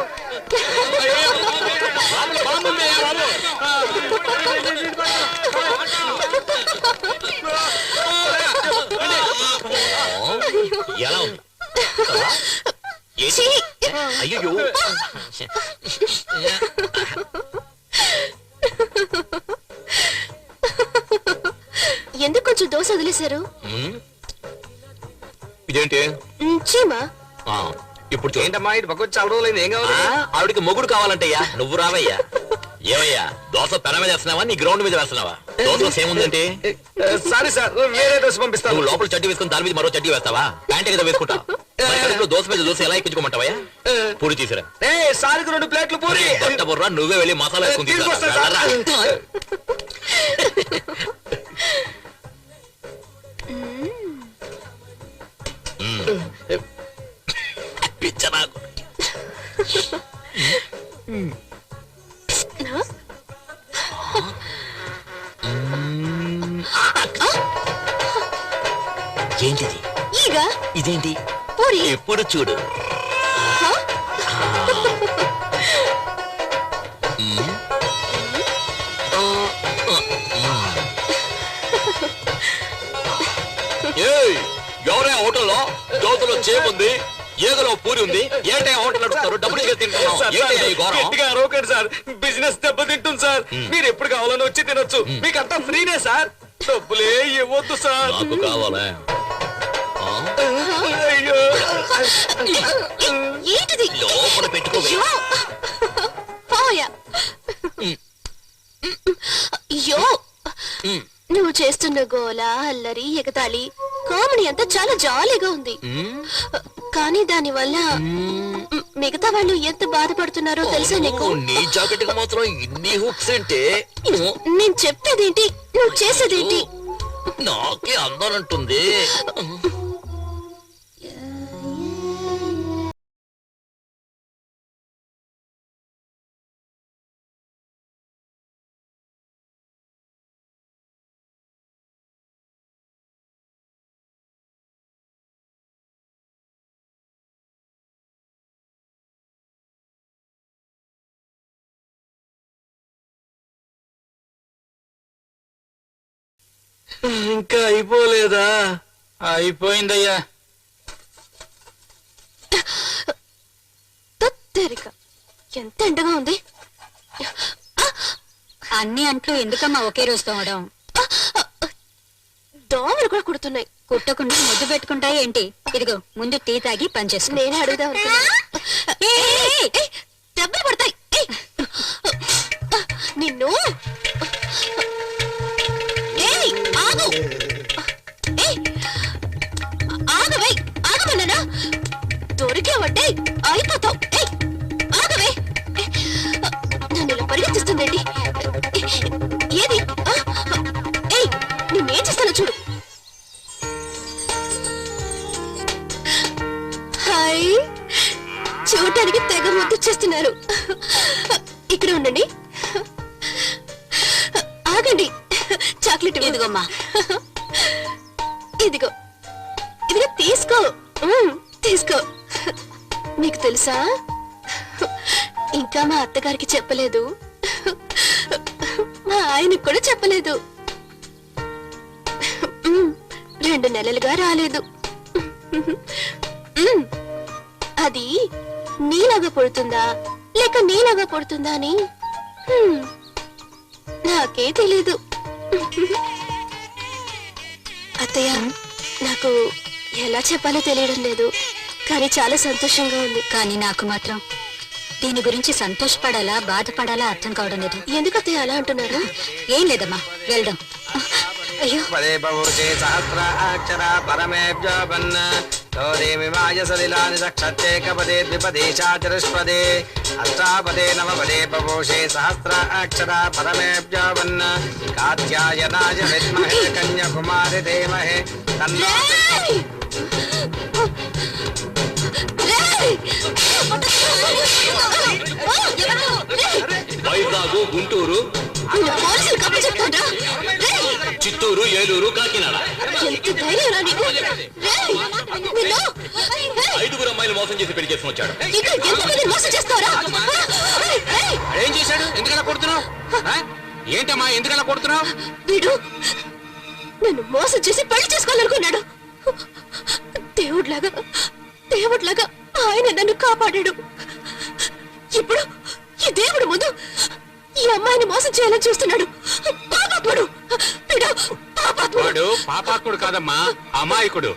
ఎలా ఉంది? ఛీ! అయ్యో, ఎందుకు కొంచెం దోశ వదిలేశారు? ఇదేంటి? చీమా ఇప్పుడు చూడు. ఏంటమ్మా ఇటు పక్క వచ్చి అవడం ఏం కావాలి? ఆవిడికి మొగుడు కావాలంటయ్యా, నువ్వు రావయ్యా. ఏమయ్యా, దోశ పెన మీద వేస్తున్నావా, నీ గ్రౌండ్ మీద వేస్తున్నావా? దోశలో ఏముందంటే సారీ సార్, వేరే డ్రెస్ పంపిస్తాను. నువ్వు లోపల చడ్డీ వేసుకుని దాని మీద మరో చడ్డీ వేస్తావా? ప్యాంట్ కదా వేసుకుంటా. దోశ మీద దోశ ఎలా ఎక్కించుకోమంటావా? పూరి తీసిరా. సారికి 2 ప్లేట్లు పూరి. గట్ట బుర్రా, నువ్వే వెళ్ళి మసాలా వేసుకుని తీసుకొస్తా సార్. తీసుకురా. పిచ్చ నాకు. ఏంటిది? ఈగ ఇదేంటి? పూరి. ఎప్పుడు చూడు. ఎవరే హోటల్లో దోశలో చేముంది, ఏగలో పూరి ఉంది, ఏంటే హోటల్ నడుపుతారు? డబ్బులు గట్టిగా అరవకండి సార్, బిజినెస్ దెబ్బతింటుంది సార్. మీరు ఎప్పుడు కావాలని వచ్చి తినొచ్చు, మీకంతా ఫ్రీనే సార్. డబ్బులే ఇవ్వద్దు సార్. నాకు కావాలా? అయ్యో, ఏంటిది? లోపల పెట్టుకోవే. అయ్యో! పోయా. అయ్యో నువ్వు చేస్తున్న గోల, అల్లరి, ఎగతాళి, కామెడీ అంతా చాలా జాలీగా ఉంది. కానీ దాని వల్ల మిగతా వాళ్ళు ఎంత బాధపడుతున్నారో తెలుసా నీకు? నీ జాకెట్ కి మాత్రం ఇన్ని హుక్స్ అంటే నేను చెప్పేదేంటి, నువ్వు చేసేదేంటి? నాకే అందాలంటుంది. ఇంకా అయిపోలేదా? అయిపోయిందయ్యా. తత్తరిక ఎంత ఎండగా ఉంది. అన్ని అంట్లు ఎందుకమ్మా ఒకే రోజు తోమడం? దోమలు కూడా కుడుతున్నాయి. కుట్టకుండా ముద్దు పెట్టుకుంటాయి ఏంటి? ఇదిగో ముందు టీ తాగి పనిచేసుకో. నేనే అడుగుదాం అనుకున్నా. దెబ్బలు పడతాయి. నిన్ను ఆగు. ఆగవే, ఆగమన్నానా? దొరికేవంటే అయిపోతావు. ఆగవే. నన్ను ఇలా పరిగెత్తిస్తుందండి. ఏది? నేనేం చేస్తానో చూడు. హాయ్, చూడటానికి తెగ ముద్దు చేస్తున్నారు. ఇక్కడ ఉండండి. ఆగండి. చాక్లెట్ ఇదిగోమ్మా. ఇదిగో, ఇదిగో తీసుకో. తీసుకో. మీకు తెలుసా, ఇంకా మా అత్తగారికి చెప్పలేదు. మా ఆయనకు కూడా చెప్పలేదు. 2 నెలలుగా రాలేదు. అది నీలాగా పుడుతుందా లేక నీలాగా పుడుతుందా అని నాకే తెలీదు. అత్తయ్య, నాకు ఎలా చెప్పాలో తెలియడం లేదు, కానీ చాలా సంతోషంగా ఉంది. కానీ నాకు మాత్రం దీని గురించి సంతోషపడాలా బాధపడాలా అర్థం కావడం లేదు. ఎందుకు అత్తయ్య అలా అంటున్నారు? ఏం లేదమ్మా, వెళ్దాం. అయ్యో, పదే పవోచే సహస్రాక్షర పరమేభ్యోపన్న తోదేమిమాయ సలిలాని సక్షత్యేకపదే ద్విపదే చాచతుష్పదే అష్టాపదే నవపదే పవోషే సహస్రాక్షర పరమేభ్యోపన్న కాత్యాయనాయ విద్మహే కన్యాకుమారి ధీమహి తన్నో వైజాగ్, గుంటూరు, చిత్తూరు, ఏలూరు, కాకినాడ 5 అమ్మాయిలు మోసం చేసి పెళ్లి చేసుకుని వచ్చాడు. ఏం చేశాడు? ఎందుకలా కొడుతున్నావు? ఏంటమ్మా ఎందుకలా కొడుతున్నావు? వీడు నన్ను మోసం చేసి పెళ్లి చేసుకోవాలనుకున్నాడు. దేవుడిలాగా ఆయన నన్ను కాపాడాడు. ఇప్పుడు ఈ దేవుడు ముందు ఈ అమ్మాయిని మోసం చేయాలని చూస్తున్నాడు. పాపాత్ముడు వీడు, పాపాత్ముడు. వాడు పాపాత్ముడు కాదమ్మా, అమాయకుడు.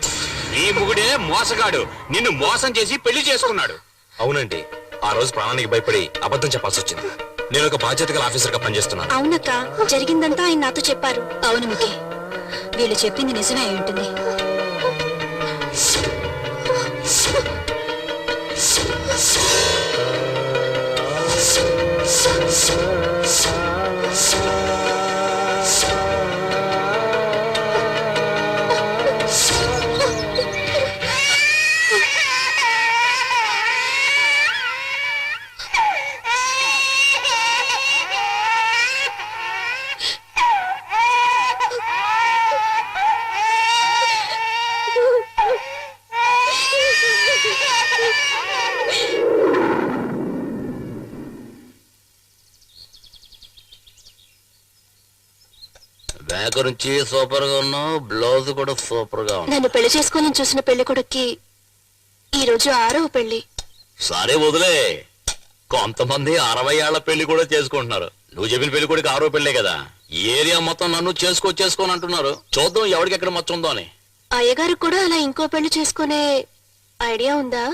నీ ముగుడే మోసగాడు, నిన్ను మోసం చేసి పెళ్లి చేసుకున్నాడు. అవునండి, ఆ రోజు ప్రాణానికి భయపడి అబద్ధం చెప్పాల్సి వచ్చింది. నేను ఒక బాధ్యత గల ఆఫీసర్ గా పనిచేస్తున్నాను. అవునక్క, జరిగిందంతా ఆయన నాతో చెప్పారు. అవును ముఖి, వీళ్ళు చెప్పింది నిజమే అయి ఉంటుంది. గురించి సూపర్ గా ఉన్నావు, బ్లౌజ్ కూడా సూపర్ గా ఉంది. నన్ను పెళ్లి చేసుకోవాలని చూసిన పెళ్లి కొడుక్కి ఈ రోజు 6వ పెళ్లి. సరే వదిలే, కొంతమంది 60 ఏళ్ల పెళ్లి కూడా చేసుకుంటున్నారు. నువ్వు చెప్పిన పెళ్లి కొడుకు 6వ పెళ్లే కదా. ఏరియా మొత్తం నన్ను చేసుకోని అంటున్నారు. చూద్దాం ఎవరికి ఎక్కడ మచ్చ ఉందో అని. అయ్యగారు కూడా అలా ఇంకో పెళ్లి చేసుకునే ఐడియా ఉందా?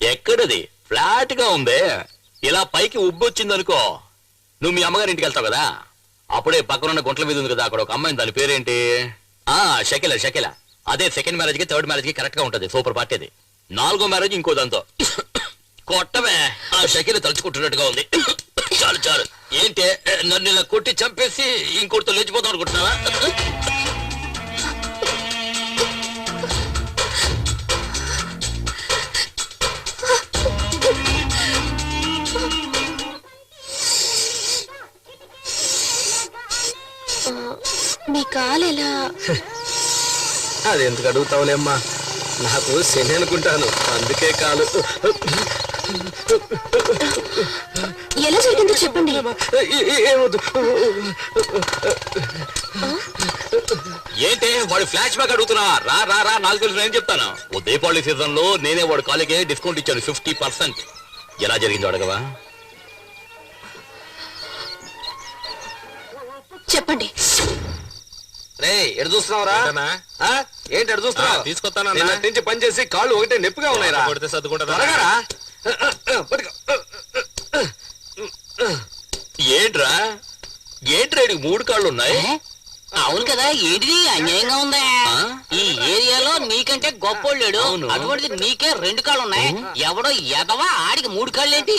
ఎక్కడది? ఫ్లాట్ గా ఉందే. ఇలా పైకి ఉబ్బొచ్చిందనుకో, నువ్వు మీ అమ్మగారి ఇంటికి వెళ్తావు కదా, అప్పుడే పక్కనున్న గుంటల మీద ఉంది కదా, అక్కడ ఒక అమ్మాయి, దాని పేరేంటి? షకిల. అదే సెకండ్ మ్యారేజ్ కి థర్డ్ మ్యారేజ్ కి కరెక్ట్ గా ఉంటది. సూపర్ పార్టీ అది. 4వ మ్యారేజ్ ఇంకో దాంతో. కొట్టమే, ఆ షకిల తలుచుకుంటున్నట్టుగా ఉంది. చాలు. ఏంటి నన్ను ఇలా కొట్టి చంపేసి ఇంకోటితో లేచిపోతాం అనుకుంటున్నావా? మీ కాలు ఎలా? అది ఎందుకు అడుగుతావులేమ్మా, నాకు శని అనుకుంటాను, అందుకే కాలు. ఎలా జరిగిందో చెప్పండి. ఏంటి వాడు ఫ్లాష్ బ్యాక్ అడుగుతున్నా? రా నాకు తెలుసు, నేను చెప్తాను. ఓ దీపావళి సీజన్ లో నేనే వాడు కాలేజీ డిస్కౌంట్ ఇచ్చాను 50%. ఎలా జరిగిందో అడగవా? చెప్పండి. రే ఎడు చూస్తున్నావురా? ఏంటి ఎడు చూస్తున్నావు? తీసుకొస్తానన్నా. నుంచి పని చేసి కాళ్ళు ఒకటే నొప్పిగా ఉన్నాయిరా. కొడితే సర్దుకుంటా. త్వరగారా. ఏంట్రా 3 కాళ్ళు ఉన్నాయి? అవును కదా, ఏంటిది అన్యాయంగా ఉందా? ఈ ఏరియాలో నీకంటే గొప్పోళ్ళు లేడు, అటువంటిది నీకే 2 కాళ్ళు ఉన్నాయి. ఎవడో ఎదవా ఆడికి 3 కాళ్ళు ఏంటి?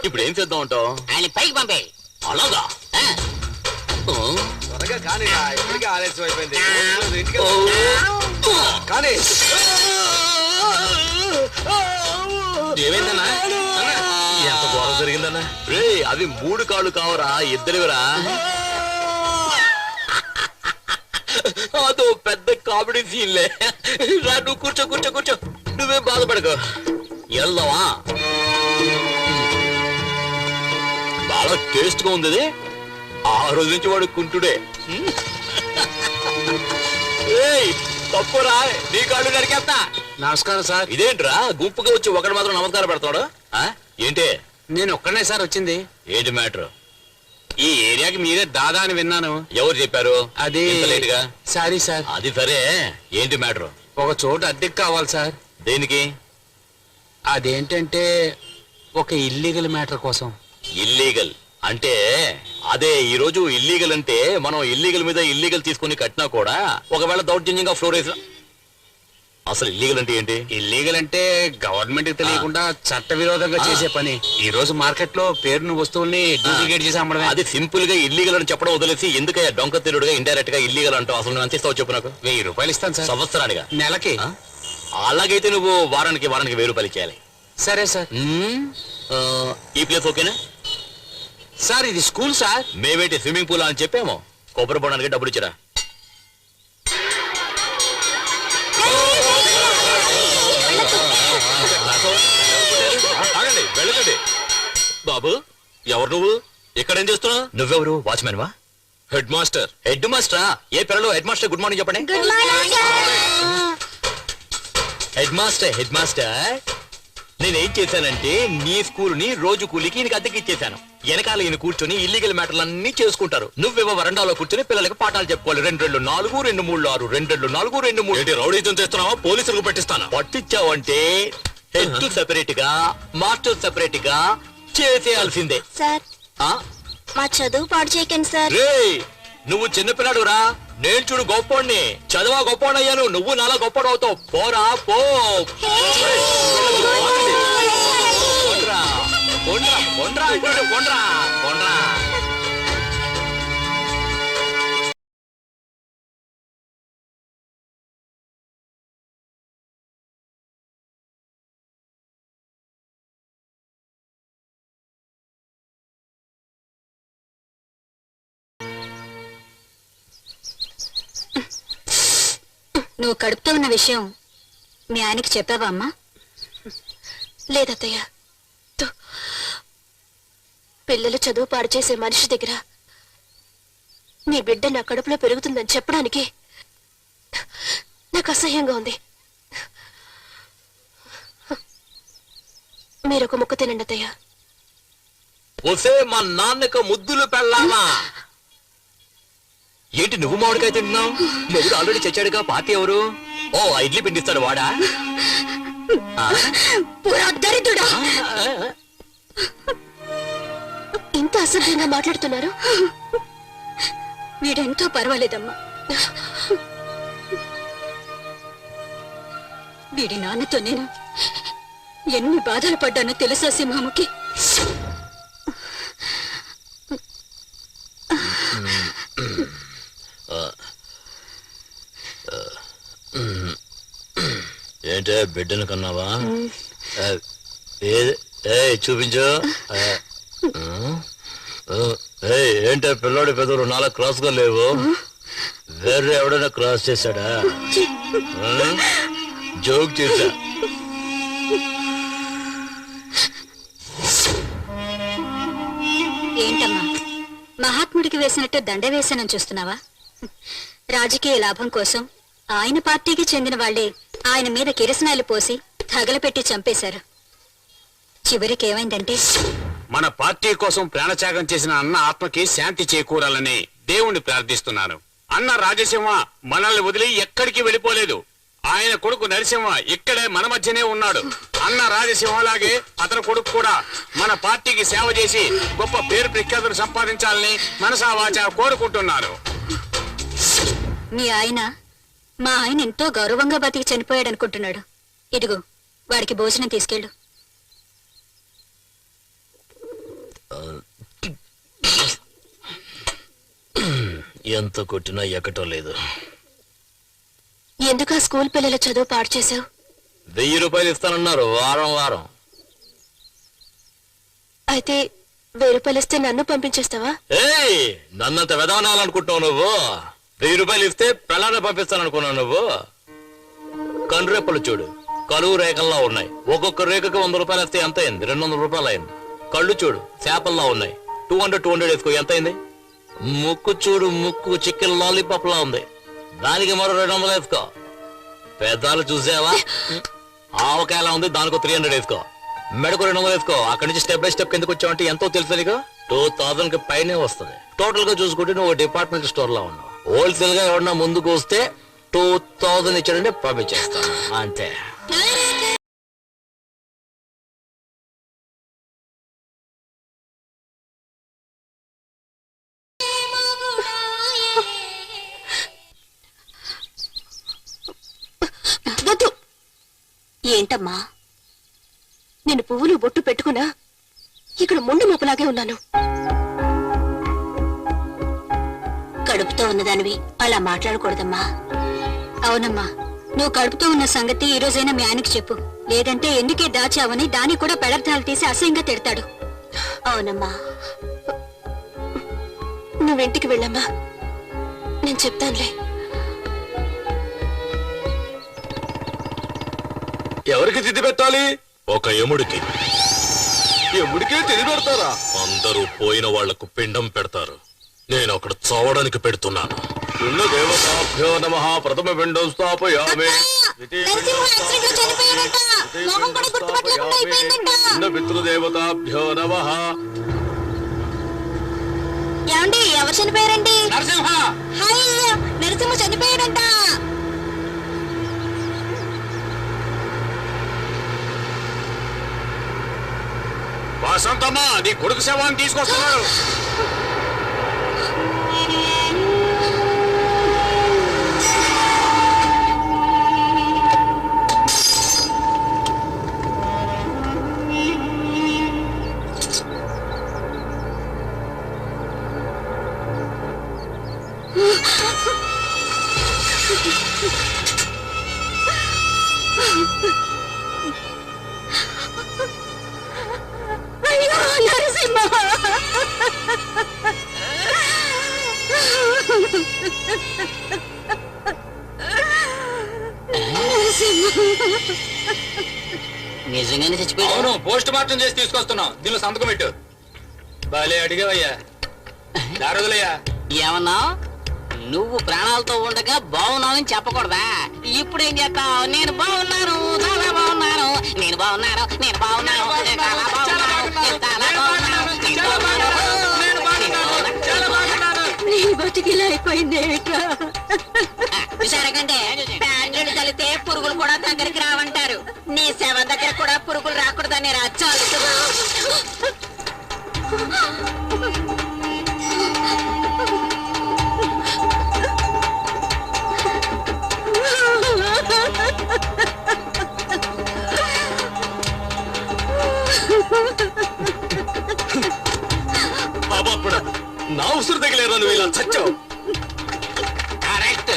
ఇప్పుడు ఏం చేద్దాం అంటావు? ఆయన పైకి పంపే. అలాగా? త్వరగా కానీ, ఇప్పటికే ఆలస్యం అయిపోయింది. కానీ ఏమైందన్నా? ఎంత ఘోరం జరిగిందన్నా? రే అవి 3 కాళ్ళు కావరా, ఇద్దరివిరా. అదో పెద్ద కామెడీ సీన్లే. రా నువ్వు కూర్చో. నువ్వేం బాధపడకు. వెళ్దావా? బాగా టేస్ట్ గా ఉంది ఇది. ఆ రోజు నుంచి వాడు కుంటుడే. ఏయ్, తప్పురా, నీ కాళ్ళు నరికేస్తా. నమస్కారం సార్. ఇదేంట్రా గుంపుగా వచ్చి ఒకటి మాత్రం నమస్కారం పెడతాడు? ఏంటి నేను ఒక్కనే సార్ వచ్చింది. ఏంటి మ్యాటర్? ఈ ఏరియాకి మీరే దాదా అని విన్నాను. ఎవరు చెప్పారు? అది లేటుగా. Sorry sir. అది సరే, ఏంటి మ్యాటర్? ఒక చోట అద్దెకి కావాలి సార్. దేనికి? అదేంటంటే ఒక ఇల్లీగల్ మ్యాటర్ కోసం. ఇల్లీగల్ అంటే అదే. ఈ రోజు ఇల్లీగల్ అంటే మనం ఇల్లీగల్ మీద ఇల్లీగల్ తీసుకుని కట్టినా కూడా ఒకవేళ దౌర్జన్యంగా ఫ్లోర్ వేసిన. అసలు ఇల్లీగల్ అంటే ఏంటి? ఇల్లీగల్ అంటే గవర్నమెంట్ కి తెలియకుండా చట్ట విరోధంగా చేసే పని. ఈ రోజు మార్కెట్ లో పేరును వస్తువుల్ని డూప్లికేట్ చేసి అమ్మడమే. అది సింపుల్ గా ఇల్లీగల్ అని చెప్పడం వదిలేసి ఎందుకయ్యా డొంక తిరుగుడుగా ఇండైరెక్ట్ గా ఇల్లీగల్ అంటావు? అసలు నువ్వు ఎంత ఇస్తావు చెప్పు నాకు. 1000 రూపాయలు ఇస్తాను సార్. సంవత్సరానిగా? నెలకి. అలాగైతే నువ్వు వారానికి 1000 రూపాయలు ఇచ్చేయాలి. సరే సార్. ఈ ప్లేస్ ఓకేనా సార్? ఇది స్కూల్ సార్. మేమేంటి స్విమ్మింగ్ పూల్ అని చెప్పాము. కొబ్బరి పోవడానికి డబ్బులు ఇచ్చిరా. ఆగండి, వెళ్ళకండి. బాబు, ఎవరు నువ్వు? ఇక్కడేం చేస్తున్నావు? నువ్వెవరు? వాచ్మెన్ వా? Head master. హెడ్ మాస్టరా? ఏ పిల్లలు హెడ్ మాస్టర్ గుడ్ మార్నింగ్ చెప్పండి. హెడ్ మాస్టర్, హెడ్ మాస్టర్, నేనేం చేశానంటే నీ స్కూల్ ని రోజు కూలికి ఈయనకి అద్దెకి ఇచ్చేశాను. వెనకాల ఈయన కూర్చొని ఇల్లీగల్ మ్యాటర్లన్నీ చేసుకుంటారు. నువ్వేమో వరండాలో కూర్చొని పిల్లలకి పాఠాలు చెప్పుకోవాలి. 2 2 4 2 3 6 2 2 4 2 3. ఏంటి రౌడీజం చేస్తున్నావా? పోలీసులకు పట్టిస్తాను. పట్టించావంటే హెడ్ సెపరేట్ గా మాస్టర్ సెపరేట్ గా చేసేయాల్సిందే. సార్, మా చదువు పాడు చేయకండి సార్. రేయ్, నువ్వు చిన్నపిల్లాడు రా. నేను చూడు గొప్పోడిని. చదవా గొప్పోడు అయ్యాను. నువ్వు నాలా గొప్పోడు అవుతావు. పోరా పో. కొండ్రా కొండ్రా కొండ్రా కొండ్రా కొండ్రా. నువ్వు కడుపుతో ఉన్న విషయం మీ ఆయనకి చెప్పావా అమ్మా? లేదత్తయ్య. పిల్లలు చదువు పాడు చేసే మనిషి దగ్గర నీ బిడ్డ నా కడుపులో పెరుగుతుందని చెప్పడానికి నాకు అసహ్యంగా ఉంది. మీరొక ముక్క తినండి అత్తయ్య. ఒసే మా నాన్నకు ముద్దులు పెళ్ళామా? ఏంటి నువ్వు మామిడికాయ తింటున్నావు? మొగుడు ఆల్రెడీ చచ్చాడుగా. పార్టీ ఎవరు? ఓ, ఇడ్లీ పిండిస్తాడు వాడా? దరిద్రుడా! ఇంత అసభ్యంగా మాట్లాడుతున్నారు. వీడెంతో పర్వాలేదమ్మా. వీడి నాన్నతో నేను ఎన్ని బాధలు పడ్డానో తెలుసా సింహముకి? ఏంటే బిడ్డను కన్నావా? చూపించు. ఏంటే పిల్లోడి పెదవులు నాలా క్రాస్ గా లేవు? వేరే ఎవడైనా క్రాస్ చేశాడా? జోక్ చేశా. ఏంటమ్మా, మహాత్ముడికి వేసినట్టు దండ వేసానని చూస్తున్నావా? రాజకీయ లాభం కోసం ఆయన పార్టీకి చెందిన వాళ్లే ఆయన మీద కిరసనాయలు పోసి తగలపెట్టి చంపేశారు. చివరికి ఏమైందంటే మన పార్టీ కోసం ప్రాణత్యాగం చేసిన అన్న ఆత్మకి శాంతి చేకూరాలని దేవుణ్ణి ప్రార్థిస్తున్నాను. అన్న రాజసింహ మనల్ని వదిలి ఎక్కడికి వెళ్ళిపోలేదు. ఆయన కొడుకు నరసింహ ఇక్కడే మన మధ్యనే ఉన్నాడు. అన్న రాజసింహలాగే అతని కొడుకు కూడా మన పార్టీకి సేవ చేసి గొప్ప పేరు ప్రఖ్యాతులు సంపాదించాలని మనసా వాచా కోరుకుంటున్నాను. మీ ఆయన మా ఆయన ఎంతో గౌరవంగా బతికి చనిపోయాడు అనుకుంటున్నాడు. ఇదిగో వాడికి భోజనం తీసుకెళ్ళు. ఎంత కొట్టినా ఎక్కటం లేదు. ఎందుకు ఆ స్కూల్ పిల్లల చదువు పాడు చేశావు? 1000 రూపాయలు ఇస్తానన్నారు వారం వారం. అయితే 1000 రూపాయలు ఇస్తే నన్ను పంపించేస్తావా? ఏయ్, నన్నంత వెదవనాలనుకుంటున్నావు నువ్వు? 1000 రూపాయలు ఇస్తే పిల్లల్ని పంపిస్తాననుకున్నావు నువ్వు? కండ్రెప్పలు చూడు. కలువు రేఖల్లా ఉన్నాయి. ఒక్కొక్క రేఖకి 100 రూపాయలు వేస్తే ఎంత అయింది? 200 రూపాయలు అయింది. కళ్ళు చూడు చేపల్లా ఉన్నాయి. 200 వేసుకో, ఎంత అయింది? ముక్కు చూడు, ముక్కు చికెన్ లాలీపాప్ లా ఉంది, దానికి మరో 200 వేసుకో. పెదాలు చూసావా, ఆవకాయలా ఉంది, దానికో 300 వేసుకో. మెడకు 200 వేసుకో. అక్కడి నుంచి స్టెప్ బై స్టెప్ కిందకు వచ్చావంటే ఎంతో తెలుసు నీకు, 2000 కి పైనే వస్తుంది. టోటల్ గా చూసుకుంటే నువ్వు డిపార్ట్మెంట్ స్టోర్ లా ఉన్నావు. హోల్సేల్ గా ఎవరన్నా ముందుకు వస్తే 2000 ఇచ్చాడంటే పంపించేస్తాను అంతే. ఏంటమ్మా, నేను పువ్వులు బొట్టు పెట్టుకున్నా ఇక్కడ ముందు మోపలాగే ఉన్నాను. కడుపుతో ఉన్నదానివి అలా మాట్లాడకూడదమ్మా. అవునమ్మా, నువ్వు కడుపుతో ఉన్న సంగతి ఈ రోజైనా మీ ఆయనకి చెప్పు, లేదంటే ఎందుకే దాచావని దానికి కూడా పెడర్థాలు తీసి అసహ్యంగా తిడతాడు. అవునమ్మా, నువ్వింటికి వెళ్ళమ్మా, నేను చెప్తానులే. ఎవరికి తిథి పెట్టాలి? ఒక యముడికి. ఎముడికే తిథి పెడతారా? అందరూ పోయిన వాళ్లకు పిండం పెడతారు, నేను అక్కడ చావడానికి పెడుతున్నాను. ఉన్న దేవతాభ్యో నమః. ప్రథమ పిండం స్థాపయామి. చిన్న పితృదేవతాభ్యో నమః. ఏమండి, ఎవరు చనిపోయారండి? నరసింహ. నరసింహ చనిపోయాడంట. వాసంతమ్మ, నీ కొడుకు శవాన్ని తీసుకొస్తున్నారు. అయ్యో నరసింహ, నిజంగానే చచ్చిపోయాడు. అవును, పోస్ట్ మార్టం చేసి తీసుకొస్తున్నాం. దీనిలో సంతకం పెట్టు. బాలే అడిగావయ్యా, దారుదలయ్యా. ఏమన్నా నువ్వు ప్రాణాలతో ఉండగా బాగున్నావని చెప్పకూడదా? ఇప్పుడు ఏం చేస్తావు? నేను బాగున్నాను, చాలా బాగున్నాను, నేను బాగున్నాను, నేను బాగున్నాను, నేను చాలా బాగున్నాను, నేను చాలా బాగున్నాను, నేను బాగున్నాను. నీ బతికిలా అయిపోయింది. జరగండి, ప్యాండ్రులు తలితే పురుగులు కూడా దగ్గరికి రావంటారు. నీ శవ దగ్గర కూడా పురుగులు రాకూడదని రాజ్యాలు. నా ఉసురు తగిలేరా నువ్వు ఇలా చచ్చావు? కరెక్ట్.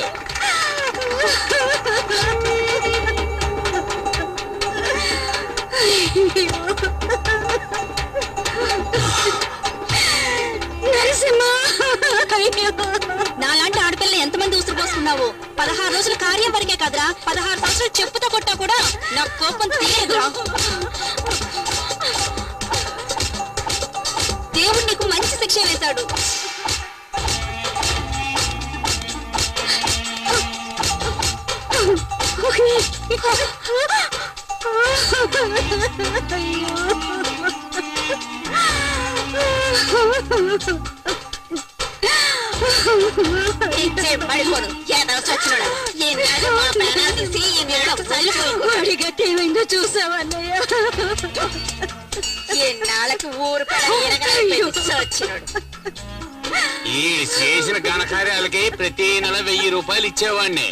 నాలాంటి ఆడపిల్ల ఎంతమంది ఉసురు పోస్తున్నావు? 16 రోజులు కార్యం వరకే కదరా, 16 సంవత్సరాలు చెప్పుతో కొట్టా కూడా నాకు కోపం తీయదురా. దేవుడు నీకు మంచి శిక్ష వేశాడు. ఏమైందో చూసావన్నయ్య? ఎన్నాళ్ళకు ఊరు వచ్చినాడు. ఈ చేసిన ఘనకార్యాలకి ప్రతి నెల 1000 రూపాయలు ఇచ్చేవాడిని.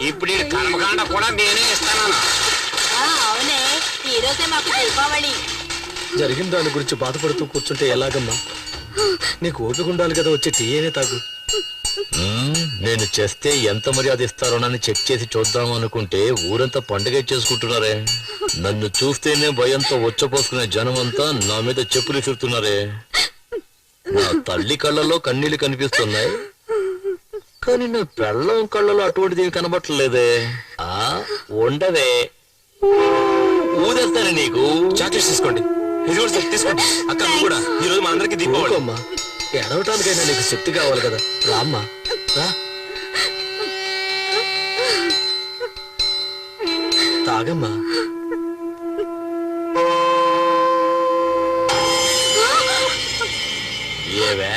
ఇప్పుడు ఈ కర్మకాండ కూడా నేనే ఇస్తాను. అవునే, ఈ రోజే మాకు దీపావళి. జరిగిన దాని గురించి బాధపడుతూ కూర్చుంటే ఎలాగమ్మా? నీకు ఓపిక ఉండాలి కదా, వచ్చే టీయేనే తాగు. నేను చేస్తే ఎంత మర్యాద ఇస్తారోనని చెక్ చేసి చూద్దాం అనుకుంటే ఊరంతా పండుగ చేసుకుంటున్నారే. నన్ను చూస్తేనే భయంతో వచ్చపోసుకునే జనమంతా నా మీద చెప్పులు విసురుతున్నారే. నా తల్లి కళ్ళలో కన్నీళ్లు కనిపిస్తున్నాయి, కానీ నా పెళ్ళం కళ్ళలో అటువంటిది కనబట్టలేదే. ఉండవే, ఊదేస్తాను నీకు. చాక్లెట్స్ తీసుకోండి. ఇది కూడా సార్ తీసుకోండి. అక్క నువ్వు కూడా ఈ రోజు మనందరికి దీపావళి. అమ్మా ఎడవటానికైనా నీకు శక్తి కావాలి కదా, రామ్మా రా. తాగమ్మా. ఏవే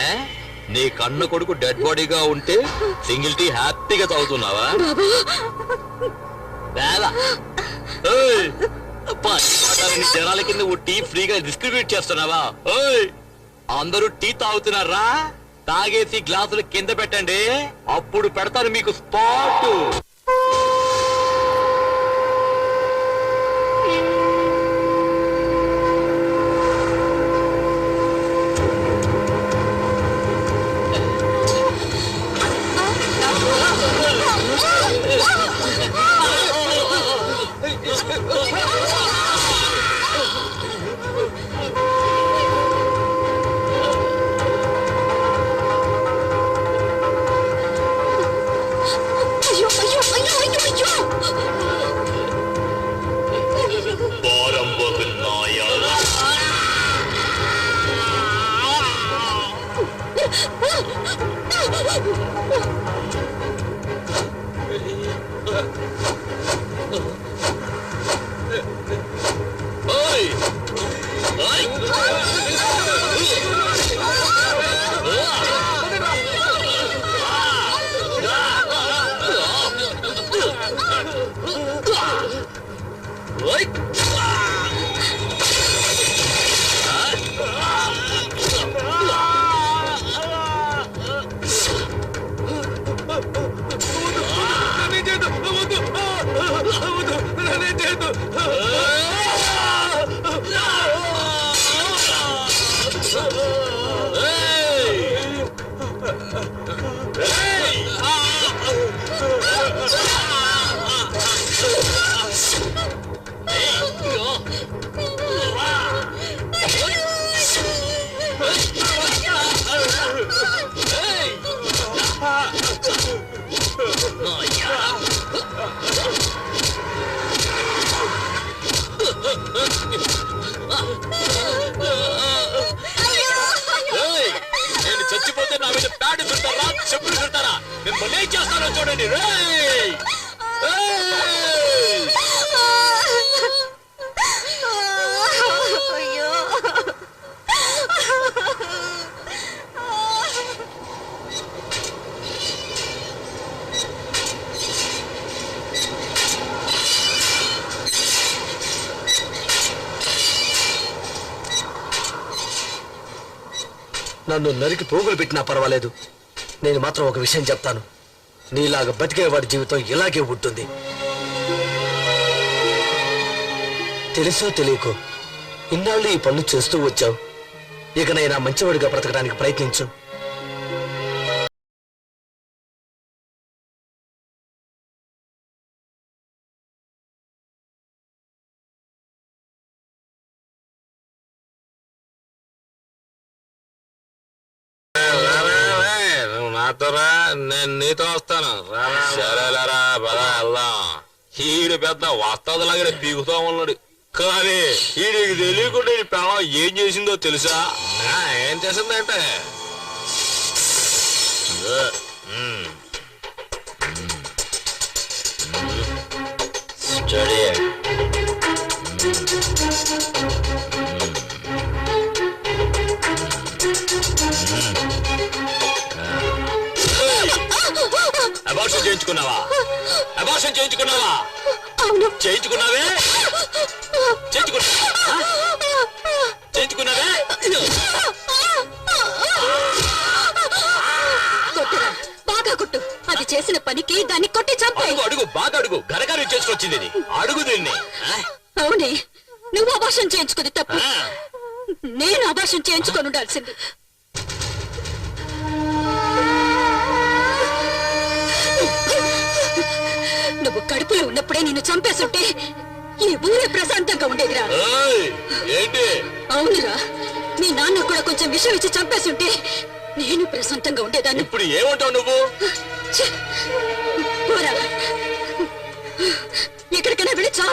నీ కన్న కొడుకు డెడ్ బాడీగా ఉంటే సింగిల్ టీ హ్యాపీగా తాగుతున్నావా? ఏయ్, జనాల కింద ఓ టీ ఫ్రీగా డిస్ట్రిబ్యూట్ చేస్తున్నావా? ఓయ్, అందరూ టీ తాగుతున్నారా? తాగేసి గ్లాసులు కింద పెట్టండి, అప్పుడు పెడతాను మీకు స్పాట్. నేను చచ్చిపోతే నా మీద ప్యాడ్ చుట్టారా, చెప్పులు చుట్టారా? మిమ్మల్ని ఏం చేస్తానో చూడండి. నన్ను నరికి పోగులు పెట్టినా పర్వాలేదు, నేను మాత్రం ఒక విషయం చెప్తాను. నీలాగా బతికేవాడి జీవితం ఇలాగే ఉంటుంది. తెలుసో తెలియకో ఇన్నాళ్ళు ఈ పనులు చేస్తూ వచ్చావు. ఇకనైనా మంచివాడిగా బ్రతకడానికి ప్రయత్నించు. నాతోరా, నేను నీతో వస్తాను. సరేలేరా పదా వెళ్దాం. ఈడు పెద్ద వస్తాదులాగా పీకుతా ఉన్నాడు, కానీ ఈడికి తెలియకుండా ఈ పిల్లం ఏం చేసిందో తెలుసా? ఏం చేసిందంటే స్టడీ అబార్షన్ చేయించుకున్నావా? అబార్షన్ చేయించుకున్నావా? చేయించుకున్నావే? చేయించుకున్నావే? కొట్టురా, బాగా కొట్టు. అది చేసిన పనికి దాన్ని కొట్టి చంపాయి. అడుగు అడుగు, బాగా అడుగు. గరగారు చేసుకొచ్చింది ఇది. అడుగు దీన్ని. అవునే, నువ్వు అబార్షన్ చేయించుకుంది తప్పు. నేను అబార్షన్ చేయించుకొని ఉండాల్సింది. నువ్వు కడుపులో ఉన్నప్పుడే నిన్ను చంపేస్తుంటే ఈ ఊరే ప్రశాంతంగా ఉండేదిరా. ఏంటి? అవునురా, మీ నాన్న కూడా కొంచెం విషం ఇచ్చి చంపేస్తుంటే నేను ప్రశాంతంగా ఉండేదాన్ని. ఇప్పుడు ఏమంటావు నువ్వు? పోరా, ఎక్కడికైనా వెళ్ళి చావు.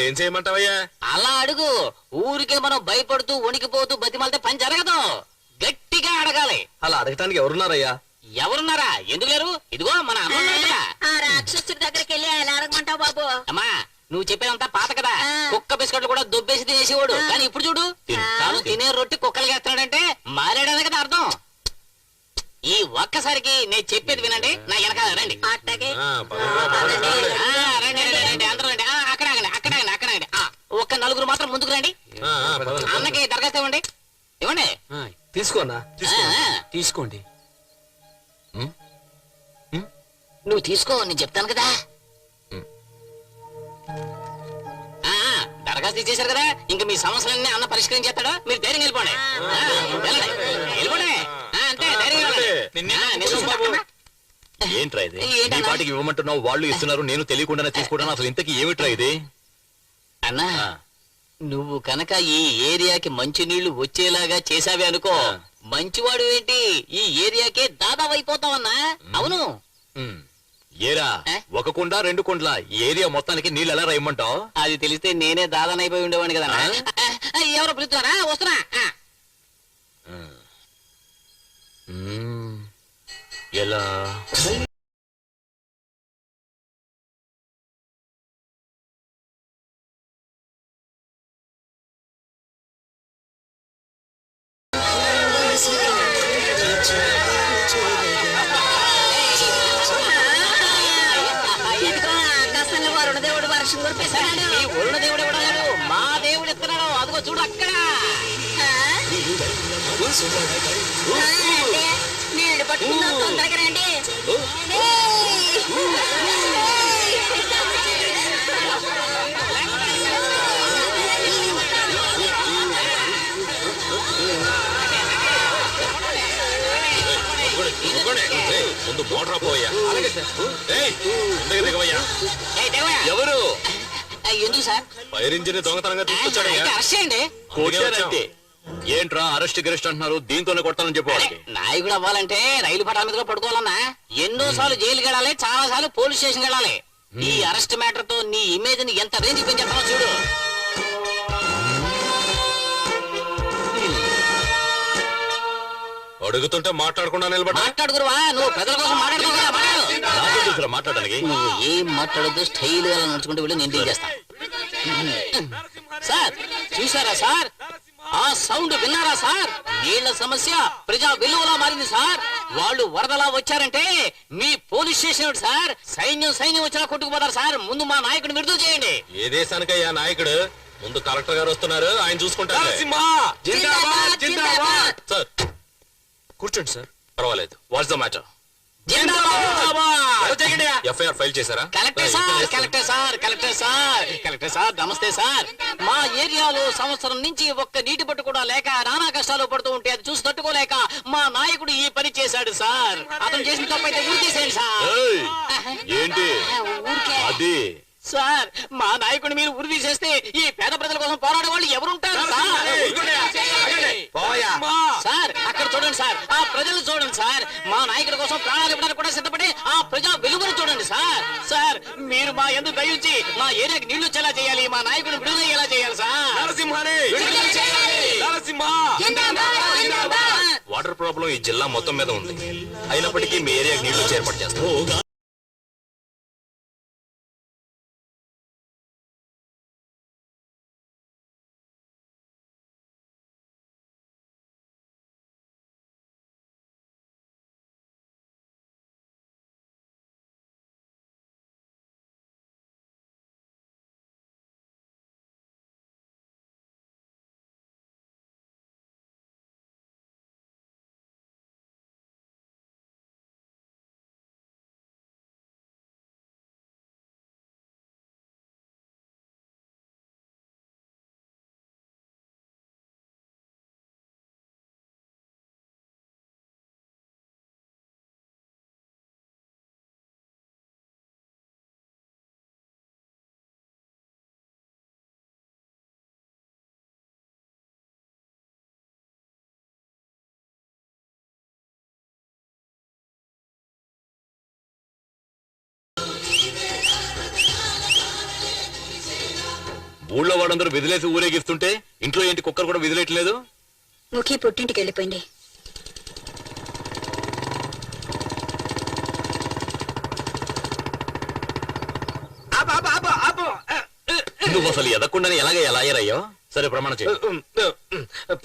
మరి ఏం చేయమంటావయ్యా? అలా అడుగు. ఊరికే మనం భయపడుతూ వణికిపోతూ బతిమాలితే పని జరగదు. గట్టిగా అడగాలి. అలా అడగటానికి ఎవరున్నారయ్యా? ఎవరున్నారా? ఎందుకు లేరు? ఇదిగో మన అన్న ఉన్నాడు కదా. ఆ రాక్షసుడి దగ్గరికి వెళ్ళి ఎలా అడగమంటావు బాబు? అమ్మా నువ్వు చెప్పేదంతా పాత కదా. కుక్క బిస్కెట్లు కూడా దొబ్బేసి తినేసేవాడు. కానీ ఇప్పుడు చూడు, తాను తినే రొట్టి కుక్కలకి వేస్తున్నాడంటే మారాడనే కదా అర్థం. ఈ ఒక్కసారికి నేను చెప్పేది వినండి. నా వెనకాల రండి. అట్టగే రండి రండి రండి అందరూ రండి. అక్కడ ఆగండి, అక్కడ ఆగండి, అక్కడ ఆగండి. ఒక్క నలుగురు మాత్రం ముందుకు రండి. అన్నకి దరఖాస్తు ఇవ్వండి. ఇవ్వండి. తీసుకోనా? తీసుకోండి. నువ్వు తీసుకో, నేను చెప్తాను కదా. దరఖాస్తు ఇచ్చేశారు కదా, ఇంకా మీ సమస్యలన్నీ అన్న పరిష్కరించేస్తాడు. మీరు ధైర్యం వెళ్ళిపోండి. వెళ్ళండి, వెళ్ళిపోండి. అంతే, ధైర్యం ఏంట్రా ఇది? ఈ పాటికి ఇవ్వమంటున్నావు, వాళ్ళు ఇస్తున్నారు, నేను తెలియకుండానే తీసుకుంటాను. అసలు ఇంతకీ ఏమిట్రా ఇది? అన్నా నువ్వు కనుక ఈ ఏరియాకి మంచి నీళ్లు వచ్చేలాగా చేసావే అనుకో, మంచివాడు ఏంటి ఈ ఏరియాకే దాదాపు అయిపోతావన్నా. అవును. ఏరా, ఒక కుండ రెండు కుండ్ల ఏరియా మొత్తానికి నీళ్ళు ఎలా రాయమంటావు? అది తెలిస్తే నేనే దాదానైపోయి ఉండేవాడిని కదా. ఎవరో పిలుస్తున్నారా? వస్తున్నా. ఎలా? ఇదిగో ఆకాశంలో వరుణదేవుడు వర్షం కురిపిస్తున్నాడు. ఈ వరుణ దేవుడు ఇవ్వడాడు, మా దేవుడు ఇస్తున్నాడు. అదిగో చూడు అక్కడ. అంటే నీళ్లు పట్టుకుందాం, తొందరగా రండి. ముందు మోటార్ పోయా. ఎవరు? ఎందుకు సార్? ఫైర్ ఇంజిన్ దొంగతనంగా తీసుకొచ్చాడు. అరెస్ట్ చేయండి. కొట్టారంతే. ఏంట్రా అరెస్ట్ గిరెస్ట్ అంటున్నారు? దీంతోనే కొట్టాలని చెప్పి నాయకుడు అవ్వాలంటే రైలు పట్టాల మీద పడుకోవాలన్నా. ఎన్నో సార్లు జైలుకి వెళ్ళాలి, చాలా సార్లు పోలీస్ స్టేషన్ వెళ్ళాలి. ఈ అరెస్ట్ మ్యాటర్ తో నీ ఇమేజ్ ని ఎంత రేంజ్ పెంచేస్తానో చూడు. అడుగుతుంటే మాట్లాడకుండా నిలబడ. మాట్లాడుకురువా, నువ్వు ప్రజల కోసం మాట్లాడుకో. మాట్లాడడానికి నువ్వు ఏం మాట్లాడద్దు, స్టైల్ గా నడుచుకుంటూ వెళ్ళి నేను డీల్ చేస్తాను. సార్ చూసారా సార్? ఆ సౌండ్ విన్నారా సార్? నీళ్ల సమస్య ప్రజా విలువలా మారింది సార్. వాళ్ళు వరదలా వచ్చారంటే మీ పోలీస్ స్టేషన్ సార్, సైన్యం వచ్చినా కొట్టుకుపోతారు సార్. ముందు మా నాయకుడిని విడుదల చేయండి. ఏ దేశానికయ్యా నాయకుడు? ముందు కలెక్టర్ గారు వస్తున్నారు, ఆయన చూసుకుంటారు. సార్ కూర్చోండి సార్. పర్వాలేదు. What's the matter? FIR file చేశారా? కలెక్టర్ సార్ నమస్తే సార్. మా ఏరియాలో సంవత్సరం నుంచి ఒక్క నీటి పట్టు కూడా లేక నానా కష్టాలు పడుతూ ఉంటే అది చూసి తట్టుకోలేక మా నాయకుడు ఈ పని చేశాడు సార్. అతను చేసిన తప్పైతే ఊరి చేసేయండి సార్. ఏంటి అది? సార్ మా నాయకుడిని మీరు ఉరి తీసేస్తే ఈ పేద ప్రజల కోసం పోరాడే వాళ్ళు ఎవరుంటారు సార్? అక్కడ చూడండి సార్, ఆ ప్రజలు చూడండి సార్. మా నాయకుడి కోసం ప్రాణాలు ఇవ్వడానికి కూడా సిద్ధపడి ఆ ప్రజా వెలుగును చూడండి సార్. సార్ మీరు మా ఎందుకు దయించి మా ఏరియాకి నీళ్లు వచ్చేలా చేయాలి, మా నాయకుడిని విడుదల అయ్యేలా చేయాలి సార్. వాటర్ ప్రాబ్లం ఈ జిల్లా మొత్తం మీద ఉంది. అయినప్పటికీ మీ ఏరియాకి నీళ్లు ఏర్పాటు చేస్తాం. ఊళ్ళో వాళ్ళందరూ విదిలేసి ఊరేగిస్తుంటే ఇంట్లో ఏంటి కుక్కర్ కూడా విదిలేయట్లేదు? ముఖి పుట్టింటికి వెళ్ళిపోయింది. నువ్వు అసలు ఎదకుండానే ఎలా అయ్యారయ్యో? సరే ప్రమాణం చేయి.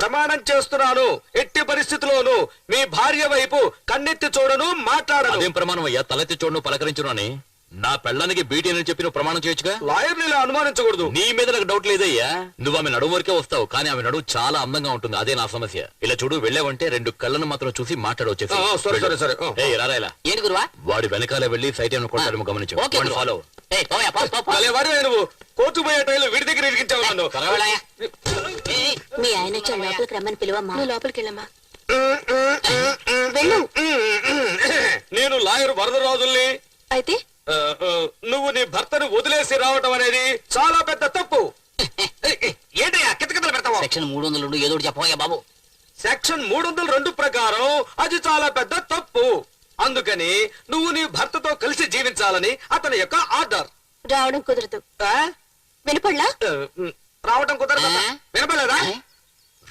ప్రమాణం చేస్తున్నాను, ఎట్టి పరిస్థితిలోనూ మీ భార్య వైపు కన్నెత్తి చూడను, మాట్లాడను. అదేం ప్రమాణం అయ్యా? తలెత్తి చూడను పలకరించును అని నా పెళ్ళానికి బీటీ అని చెప్పి నువ్వు ప్రమాణం చేయొచ్చుగా. లాయర్ని ఇలా అనుమానించకూడదు. నీ మీద నాకు డౌట్ లేదయ్యా. నువ్వు ఆమె నడుము వరకే వస్తావు, కానీ ఆమె నడుము చాలా అందంగా ఉంటుంది. అదే నా సమస్య. ఇలా చూడు, వెళ్ళావంటే 2 కళ్ళను మాత్రం చూసి మాట్లాడవచ్చు. ఏంటి గురువా? వాడి వెనకాల వెళ్ళి సైట్ ఏమైనా కొట్టాడేమో గమనించు. ఓకే గురువా. ఫాలో. నువ్వు కోర్టు పోయే టైంలో వీడి దగ్గర ఇరికించావు నన్ను. మీ ఆయన వచ్చి లోపలికి రమ్మని పిలువమ్మా. నువ్వు లోపలికి వెళ్ళమ్మా. వెళ్ళు. నేను లాయర్ వరదరాజుల్ని. అయితే నువ్వు నీ భర్తను వదిలేసి రావటం అనేది చాలా పెద్ద తప్పు. ఏంటి కితకితలు పెడతావా? సెక్షన్ 302 ఏదో చెప్పవయ్యా బాబు. సెక్షన్ 302 ప్రకారం అది చాలా పెద్ద తప్పు. అందుకని నువ్వు నీ భర్తతో కలిసి జీవించాలని అతని యొక్క ఆర్డర్. రావడం కుదరదు. వినపడలా? రావటం కుదరదా? వినపడలేదా?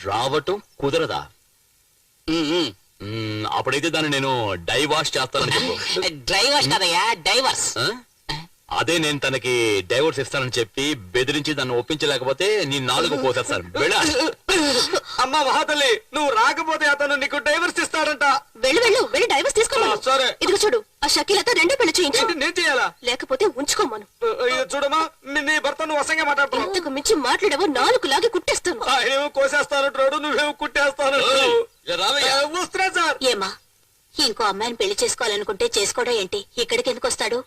రావటం కుదరదా? అప్పుడైతే దాన్ని నేను డైవాష్ చేస్తానని చెప్పు. డ్రైవర్స్ కదయ్యా, డైవర్స్. అదే నేను తనకి డైవర్స్ ఇస్తానని చెప్పి బెదిరించి దాన్ని ఒప్పించలేకపోతే నీ 4 పోసేస్తాను. అమ్మా మహాతల్లి, నువ్వు రాకపోతే అతను నీకు డైవర్స్ ఇస్తాడంట. వెళ్ళి డైవర్స్ తీసుకోమను. సరే. ఇదిగో చూడు, ఆ షకీలతో 2 పెళ్లి చేయించు. నేను చేయాలా? లేకపోతే ఉంచుకోమను. చూడమా, నీ భర్త నువ్వు అసంగా మాట్లాడుతున్నావు. ఇంతకు మించి మాట్లాడేవో 4 లాగి కుట్టేస్తాను. ఆయనేమో కోసేస్తానంటాడు, నువ్వేమో కుట్టేస్తాను. వస్తున్నా సార్. ఏమా, ఇంకో అమ్మాయిని పెళ్లి చేసుకోవాలనుకుంటే చేసుకోవడం ఏంటి? ఇక్కడికి ఎందుకు వస్తాడు?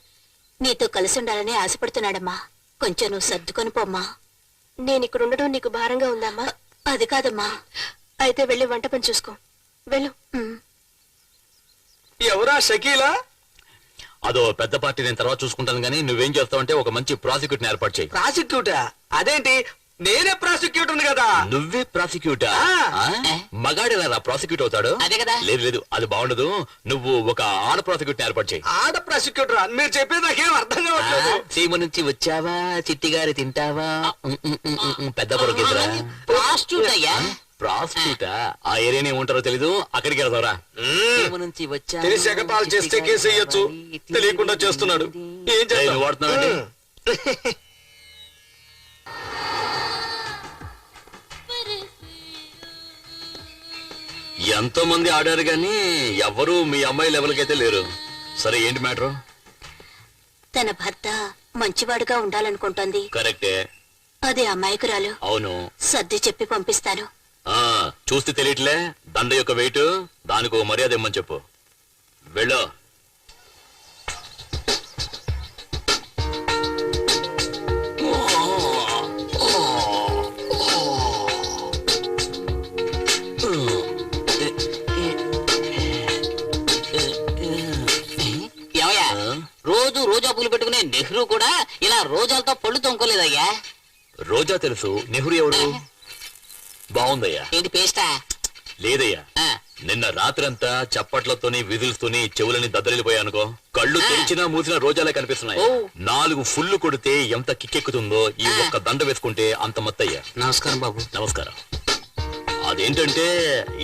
నీతో కలిసి ఉండాలని ఆశపడుతున్నాడమ్మా. కొంచెం నువ్వు సర్దుకొని పోమ్మా. నేను ఇక్కడ ఉండడం నీకు భారంగా ఉందమ్మా? అది కాదమ్మా. అయితే వెళ్ళి వంట పని చూసుకో. వెళ్ళు. ఎవరా షకీలా? అదో పెద్ద పార్టీ, నేను తర్వాత చూసుకుంటాను. కానీ నువ్వేం చేస్తావంటే ఒక మంచి ప్రాసిక్యూటర్ ఏర్పాటు చేయి. ప్రాసిక్యూటా? అదేంటి, నేనే ప్రాసిక్యూటర్ కదా. నువ్వే ప్రాసిక్యూటా? మగాడేలా ప్రాసిక్యూట్ అవుతాడు? అదే కదా. లేదు, అది బాగుండదు. నువ్వు ఒక ఆడ ప్రాసిక్యూటర్ ఏర్పాటు చేయి. ఆడ ప్రాసిక్యూటరా? మీరు చెప్పేది నాకేం అర్థం కావట్లేదు. సీమ నుంచి వచ్చావా, చిట్టిగారి తింటావా, పెద్ద పొరకేదిరా. ప్రాస్టిట్యూట్ అయ్యా. ప్రాస్టిట్యూటా? ఆ ఏరియానే ఉంటారో తెలీదు, అక్కడికి వెళ్తారా? తెలిసి ఎగతాళి చేస్తే కేసు వేయొచ్చు, తెలియకుండా చేస్తున్నాడు. ఏం చేస్తావు? వాడుతున్నావండి. ఎంతో మంది ఆడారు గాని ఎవరు మీ అమ్మాయి లెవెల్కి అయితే లేరు. సరే, ఏంటి మ్యాటర్? తన భర్త మంచివాడుగా ఉండాలనుకుంటోంది. కరెక్టే. అదే అమాయకురాలు. అవును. సర్ది చెప్పి పంపిస్తాను. చూస్తే తెలియట్లే దండ యొక్క వెయిట్, దానికి మర్యాద ఇమ్మని చెప్పు. వెళ్ళు. రోజు రోజా పూలు పెట్టుకునే నెహ్రూ కూడా ఇలా రోజాలతో పళ్ళు తొంకోలేదయ్యా. రోజా తెలుసు, నెహ్రూ ఎవడు? బాగుందయ్యా. ఏంటి పేస్టా? లేదయ్యా, నిన్న రాత్రంతా చప్పట్లతోని విజిల్స్తోని చెవులని దద్దరిల్లిపోయానుకో. కళ్ళు తెరిచినా మూసినా రోజాలే కనిపిస్తున్నాయి. 4 ఫుల్లు కొడితే ఎంత కిక్కెక్కుతుందో ఈ ఒక్క దండ వేసుకుంటే అంత మత్తయ్యా. నమస్కారం బాబు. నమస్కారం. అదేంటంటే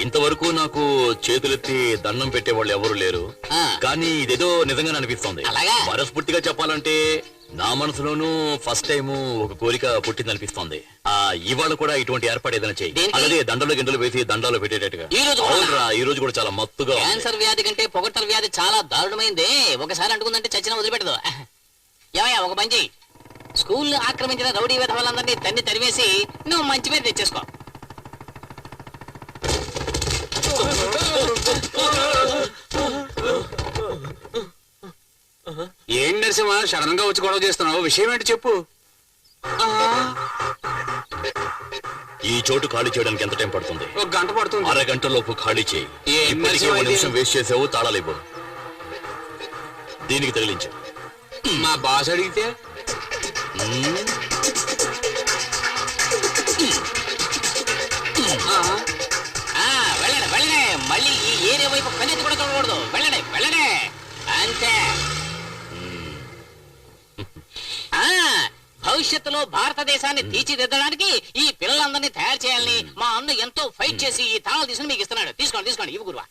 ఇంతవరకు నాకు చేతులెత్తి దండం పెట్టేవాళ్ళు ఎవరు లేరు. కానీ ఇదేదో నిజంగానే అనిపిస్తోంది. మనస్ఫూర్తిగా చెప్పాలంటే నా మనసులోనూ ఫస్ట్ టైం ఒక కోరిక పుట్టింది అనిపిస్తోంది. ఇవాళ కూడా ఇటువంటి ఏర్పాటు ఏదైనా చేయి. అలాగే దండలు గిండలు వేసి దండాలు పెట్టేటట్టుగా. ఈ రోజు కూడా చాలా మత్తుగా. క్యాన్సర్ వ్యాధి కంటే పొగట్టల వ్యాధి చాలా దారుణమైంది. ఒకసారి అంటుకుందంటే చచ్చిన వదిలిపెట్టదు. ఏమయ్యా, ఒక పని చెయ్యి. స్కూల్ ఆక్రమించిన రౌడీ విధవాళ్ళందరినీ తన్ని తరివేసి నువ్వు మంచి మీద తెచ్చేసుకో. ఏం నరసింహ సడన్ గా వచ్చి గొడవ చేస్తున్నావు? విషయం ఏంటి చెప్పు. ఈ చోటు ఖాళీ చేయడానికి ఎంత టైం పడుతుంది? 1 గంట పడుతుంది. అరగంటలోపు ఖాళీ చేయి. ఇప్పటికే 1 నిమిషం వేస్ట్ చేసావు. తాళాలేవు, దీనికి తగిలించు. మా బాస్ అడిగితే వెళ్ళండి వెళ్ళండి. మళ్ళీ ఈ ఏరియా వైపు కన్నెత్తి కూడా చూడకూడదు. వెళ్ళండి వెళ్ళండి అంతే. భవిష్యత్తులో భవిష్యత్తులో భారతదేశాన్ని తీర్చిదిద్దడానికి ఈ పిల్లలందరినీ తయారు చేయాలని మా అన్న ఎంతో ఫైట్ చేసి ఈ తాళాలు తీసుకుని మీకు ఇస్తున్నాడు. తీసుకోండి ఇవి గురువా.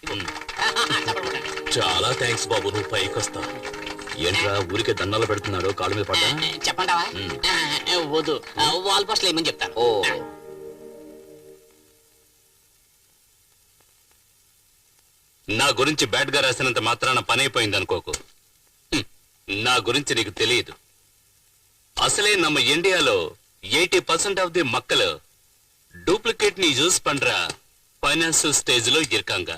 చాలా థ్యాంక్స్ బాబు, నువ్వు పైకి వస్తా. ఏంట్రా ఊరికే దండాలు పెడుతున్నాడు, కాళ్ళ మీద పడ్డా? చెప్పంటావా? వద్దు, వాల్ పోస్ట్లు ఏమని చెప్తాను. ఓ నా గురించి బ్యాడ్ గా రాసినంత మాత్రాన పని అయిపోయింది అనుకోకు. నా గురించి నీకు తెలియదు. అసలే நம்ம ఇండియాలో 80% ఆఫ్ ది మక్కలు డూప్లికేట్ ని యూజ్ పண்றா ఫైనాన్షియల్ స్టేజ్ లో ఇరకాంగ.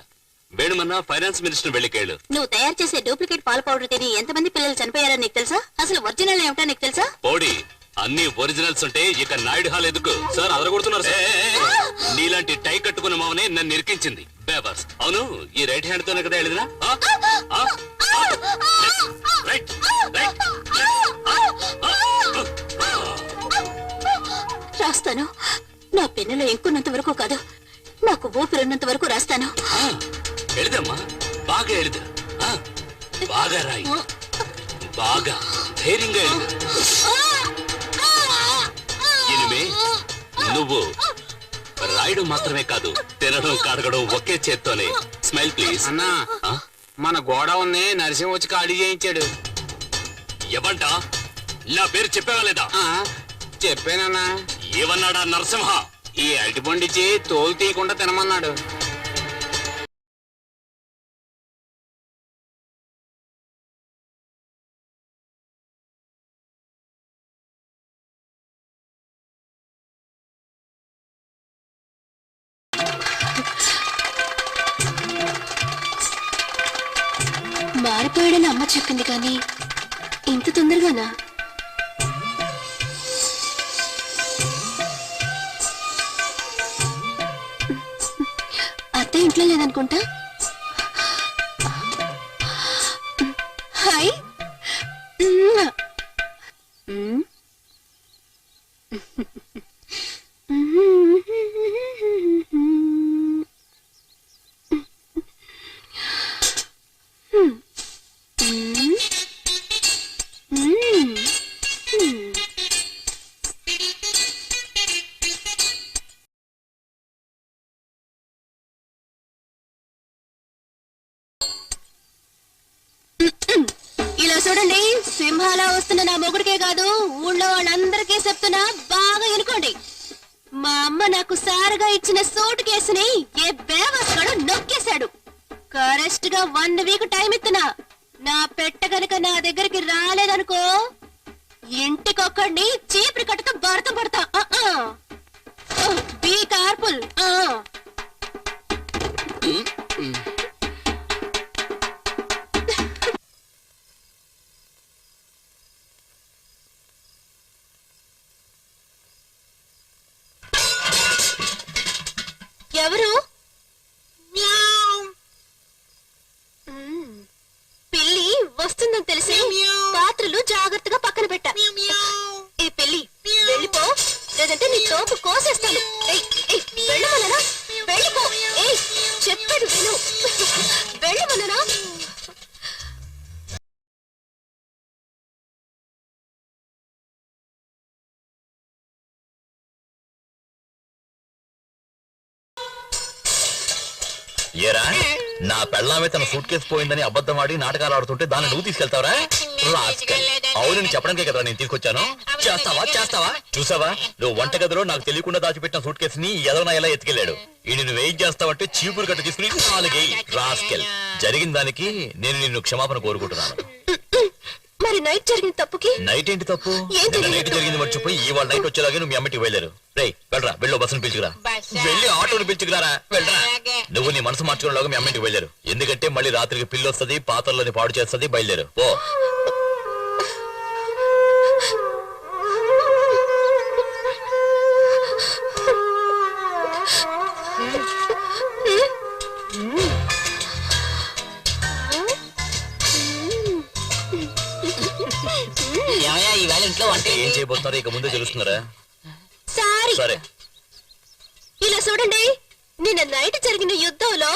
వేణుమన్నా ఫైనాన్స్ మినిస్టర్ వెళ్ళికేళ్ళు. నువ్వు తయారు చేసే డూప్లికేట్ పాల పౌడర్ తిని ఎంతమంది పిల్లలు చనిపోయారో నీకు తెలుసా? అసలు ఒరిజినల్ ఏమిటో నీకు తెలుసా? పోడి, అన్ని ఒరిజినల్స్ ఉంటే ఇక నాయుడు హాల్ ఎందుకు? సార్ అదరగొడుతున్నారు సార్. నీలాంటి టై కట్టుకున్న మామనే నన్ను ఇరికించింది. బేవర్స్. అవును, ఈ రైట్ హ్యాండ్ తోనే కదా వెళ్ళినా? రాస్తాను. నా పెన్నులో ఎంకున్నంత వరకు కాదు, నాకు ఊపిరిన్నంత వరకు రాస్తాను. ఎడదమ్మా, బాగా ఎడదు. బాగా రాయి, బాగా ధైర్యంగా ఎడదు. ఇనిమే నువ్వు రాయడం మాత్రమే కాదు, తినడం కడగడం ఒకే చేత్తోనే. Smile please. అన్నా, మన గోడ ఉంది, నరసింహ వచ్చి ఖాళీ చేయించాడు. ఎవంట? నా పేరు చెప్పావా లేదా? చెప్పానన్నా. ఏమన్నాడా నరసింహ? ఈ అరటిపండిచ్చి తోలు తీయకుండా తినమన్నాడు. మారిపోయాడని అమ్మ చెప్పింది కానీ ఇంత తొందరగానా? అత్త ఇంట్లో లేదనుకుంటా. హాయ్. ఇలా చూడండి, సింహాలా వస్తున్న నా మొగుడికే కాదు, ఊళ్ళో వాళ్ళందరికీ చెప్తున్నా, బాగా ఎనుకోండి. మా అమ్మ నాకు సారగా ఇచ్చిన సూట్ కేసుని ఏ బేవస్గాడు నొక్కేశాడు. కరెక్ట్ గా 1 వీక్ టైం ఇస్తున్నా. నా పెట్ట గనక నా దగ్గరికి రాలేదనుకో, ఇంటికొక్కడిని చీపురు కట్టుతో భర్త పడతా. బీ కార్ఫుల్. ఎవరు? పిల్లి వస్తుందని తెలిసి పాత్రలు జాగ్రత్తగా పక్కన పెట్టా. ఏ పిల్లి, వెళ్ళిపో, లేదంటే నీ తోపు కోసేస్తాను. వెళ్ళమననా? వెళ్ళిపో. చెప్పేది విను. వెళ్ళమననా? ఏరా, నా పెళ్ళామే తన సూట్ కేసు పోయిందని అబద్ధం ఆడి నాటకాలు ఆడుతుంటే దాన్ని నువ్వు తీసుకెళ్తావరా? అవును, నేను చెప్పడానికే కదా నేను తీసుకొచ్చాను. చేస్తావా? చూసావా, నువ్వు వంటగదిలో నాకు తెలియకుండా దాచిపెట్టిన సూట్ కేసుని ఎదవనా ఎలా ఎత్తుకెళ్ళాడు. ఈ నిన్ను వెయిట్ చేస్తావంటే చీపురు కట్టు తీసుకుని 4 రాస్కెల్. జరిగిన దానికి నేను నిన్ను క్షమాపణ కోరుకుంటున్నాను. మరి నైట్ జరిగిన తప్పుకి? నైట్ ఏంటి తప్పు? నైట్ జరిగింది మర్చిపోయి ఇవాళ నైట్ వచ్చేలాగే నువ్వు మీ అమ్మటికి వెళ్ళారు. రేయ్ వెళ్ళరా, వెళ్ళు, బస్సును పిలుచుకురా, వెళ్ళి ఆటోను పిలుచుకురారా, వెళ్ళరా. నువ్వు నీ మనసు మార్చుకునేలాగా మీ అమ్మటికి వెళ్ళారు. ఎందుకంటే మళ్ళీ రాత్రికి పిల్లి వస్తుంది, పాత్రలోని పాడు చేస్తుంది. బయలుదేరు ఓ. ఏం చేయబోతున్నారో ఇక ముందే తెలుస్తున్నారా? సరే, ఇలా చూడండి, నిన్న నైట్ జరిగిన యుద్ధంలో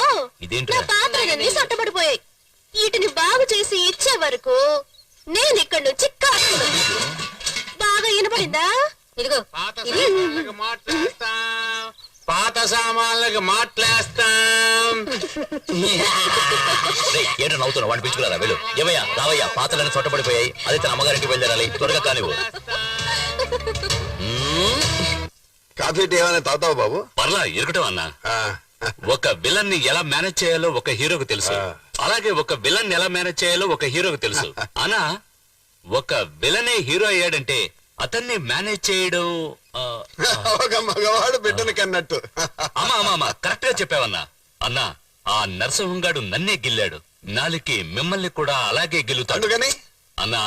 నా పాత్రలన్నీ సొట్టబడిపోయాయి. వీటిని బాగు చేసి ఇచ్చే వరకు నేను ఇక్కడి నుంచి బాగా వినపడిందా? ఇదిగో పాత ఇది సామాన్లకు మాట్లాస్తాం, పాత సామాన్లకు మాట్లాస్తాం. ఏంటో నవ్వుతున్నావు? వాడిని పిలుచుకురా వెళ్ళు. ఏమయ్యా రావయ్యా, పాత్రలన్నీ చొట్టబడిపోయాయి. అదే తన అమ్మగారింటికి వెళ్ళాలి. త్వరగా కానివ్వు. కాఫీ టీ ఏమైనా తాగుతావు బాబు? పర్లా ఇరకటం అన్నా. ఆ, ఒక విలన్ ని ఎలా మేనేజ్ చేయాలో ఒక హీరోకి తెలుసు, అలాగే ఒక విలన్ ఎలా మేనేజ్ చేయాలో ఒక హీరోకి తెలుసు. అనా ఒక విలనే హీరో అయ్యాడంటే అతన్ని మేనేజ్ చేయడం ఒక మగవాడు బిడ్డని కన్నట్టు. అమ్మా కరెక్ట్ గా చెప్పావన్నా. అన్నా ఆ నరసింహంగాడు నన్నే గిల్లాడు, నాలికి మిమ్మల్ని కూడా అలాగే గిల్లుతాడు. అందుకని అన్నా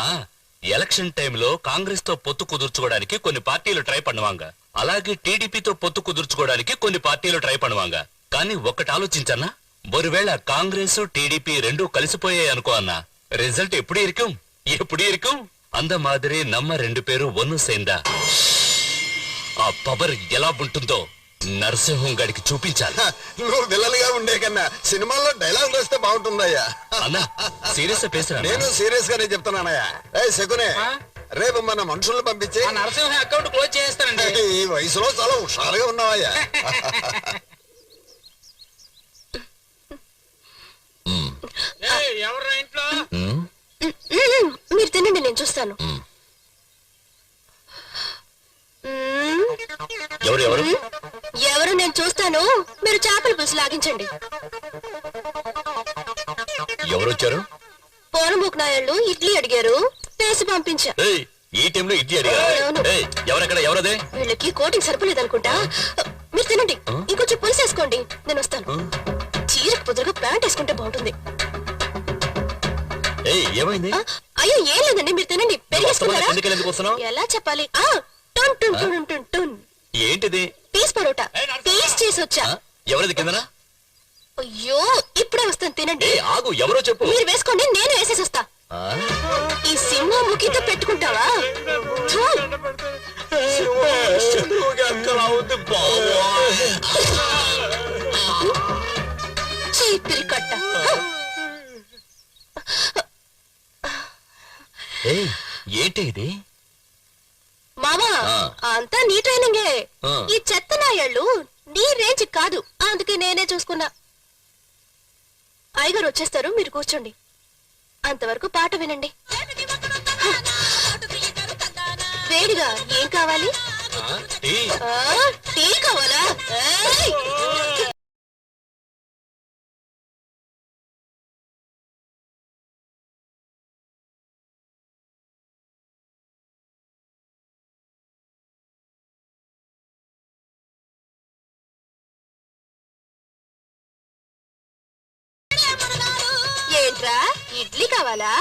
ఎలక్షన్ టైంలో కాంగ్రెస్ తో పొత్తు కుదుర్చుకోవడానికి కొన్ని పార్టీలు ట్రై பண்ணுவாங்க, అలాగే టీడీపీతో పొత్తు కుదుర్చుకోవడానికి కొన్ని పార్టీలు ట్రై பண்ணுவாங்க. కానీ ఒక్కటి ఆలోచించన్నా, ఒకవేళ కాంగ్రెస్ టీడీపీ రెండూ కలిసిపోయాయి అనుకో అన్నా, రిజల్ట్ ఎప్పుడు ఇరుக்கும் అంద మాదిరి నమ్మ రెండు పేరు ఒన్ను సేందా ఆ పవర్ ఎలా ఉంటుందో నరసింహం గడికి చూపించాలి. నువ్వు విలలుగా ఉండే కన్నా సినిమాల్లో డైలాగ్ వస్తే బాగుంటుందయ్యా. అన్నా సీరియస్ పేసరా? నేను సీరియస్ గానే చెప్తున్నానయ్యా. శకునే, రేపు మన మనుషుల్ని పంపించి నరసింహ అకౌంట్ క్లోజ్ చేస్తానండి. ఈ వయసులో చాలా హుషారుగా ఉన్నావయ్యా. ఎవరు ఇంట్లో? మీరు తినండి, నేను చూస్తాను. ఎవరు నేను చూస్తాను, మీరు చేపల పులుసు లాగించండి. ఎవరొచ్చారు? పోరముక్ నాయళ్ళు ఇడ్లీ అడిగారు, వేసి పంపించా. ఈ టైంలో ఇడ్లీ అడిగారా? ఎవరెక్కడ? ఎవరదే? వీళ్ళకి కోటింగ్ సరిపోలేదనుకుంటా. మీరు తినండి, ఇంకొంచెం పులుసు వేసుకోండి, నేను వస్తాను. చీరకు పొద్దుగా ప్యాంట్ వేసుకుంటే బాగుంటుంది. ఏమైంది? అయ్యో ఏం లేదండి, మీరు తినండి. పెరిగేసుకున్నారా? ఎలా చెప్పాలి? టన్ టన్ టన్ టన్ టన్. ఏంటిది? పీస్ పరోటా టేస్ట్ చేసి వచ్చా. ఎవరిది కిందనా? అయ్యో ఇప్పుడే వస్తాను, తినండి. ఆగు, ఎవరో చెప్పు. మీరు వేసుకోండి, నేను వేసేసి వస్తా. ఈ సింహం ముఖితో పెట్టుకుంటావా? చీపిరి కట్ట. ఏంటి ఇది? మామా అంతా నీ ట్రైనింగే. ఈ చెత్త నాయళ్ళు నీ రేంజ్ కాదు, అందుకే నేనే చూసుకున్నా. అయ్యగారు వచ్చేస్తారు, మీరు కూర్చోండి. అంతవరకు పాట వినండి. వేడిగా ఏం కావాలి? టీ కావాలా? ఏంట్రా, ఇడ్లీ కావాలా?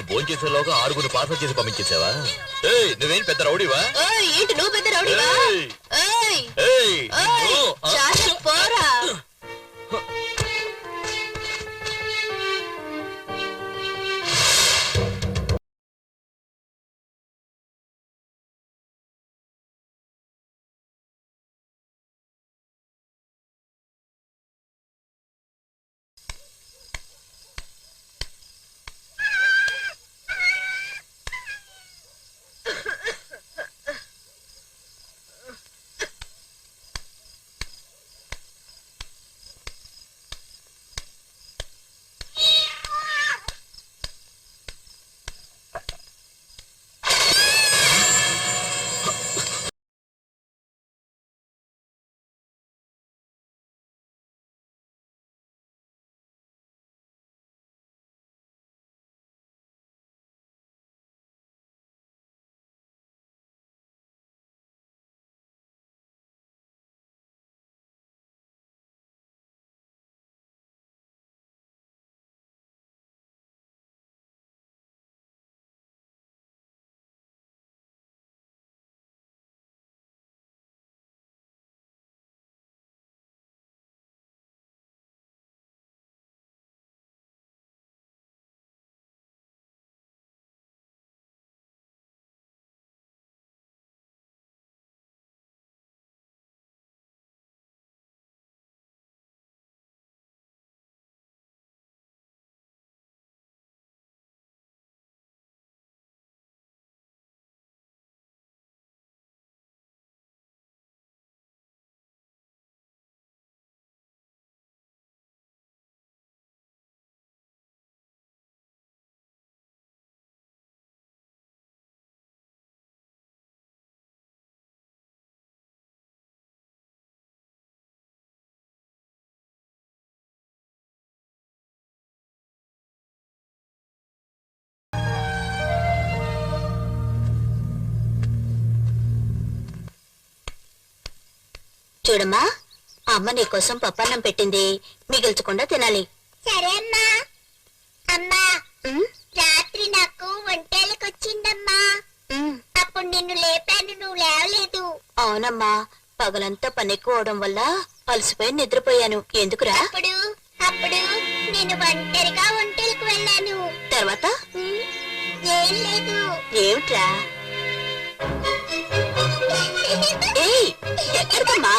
భోంచేసేలోగా 6 పార్సల్ చేసి పంపించేసావా? నువ్వేం పెద్ద రౌడీవా? ఏంటి నువ్వు పెద్ద రౌడీవా? పోరా. చూడమ్మా, అమ్మ నీకోసం పప్పన్నం పెట్టింది, మిగిల్చకుండా తినాలి. సరే అమ్మా. అమ్మా, రాత్రి నాకు వంటలకొచ్చిందమ్మా. అప్పుడు నిన్ను లేపాను, నువ్వు లేవలేదు. అవునమ్మా, పగలంతా పని ఎక్కువ అవడం వల్ల అలసిపోయి నిద్రపోయాను. ఎందుకురా? అప్పుడు నేను ఒంటరిగా వంటలకు వెళ్ళాను. తర్వాత ఏం లేదు. ఏమిట్రా? ఏయ్, ఎక్కడికమ్మా?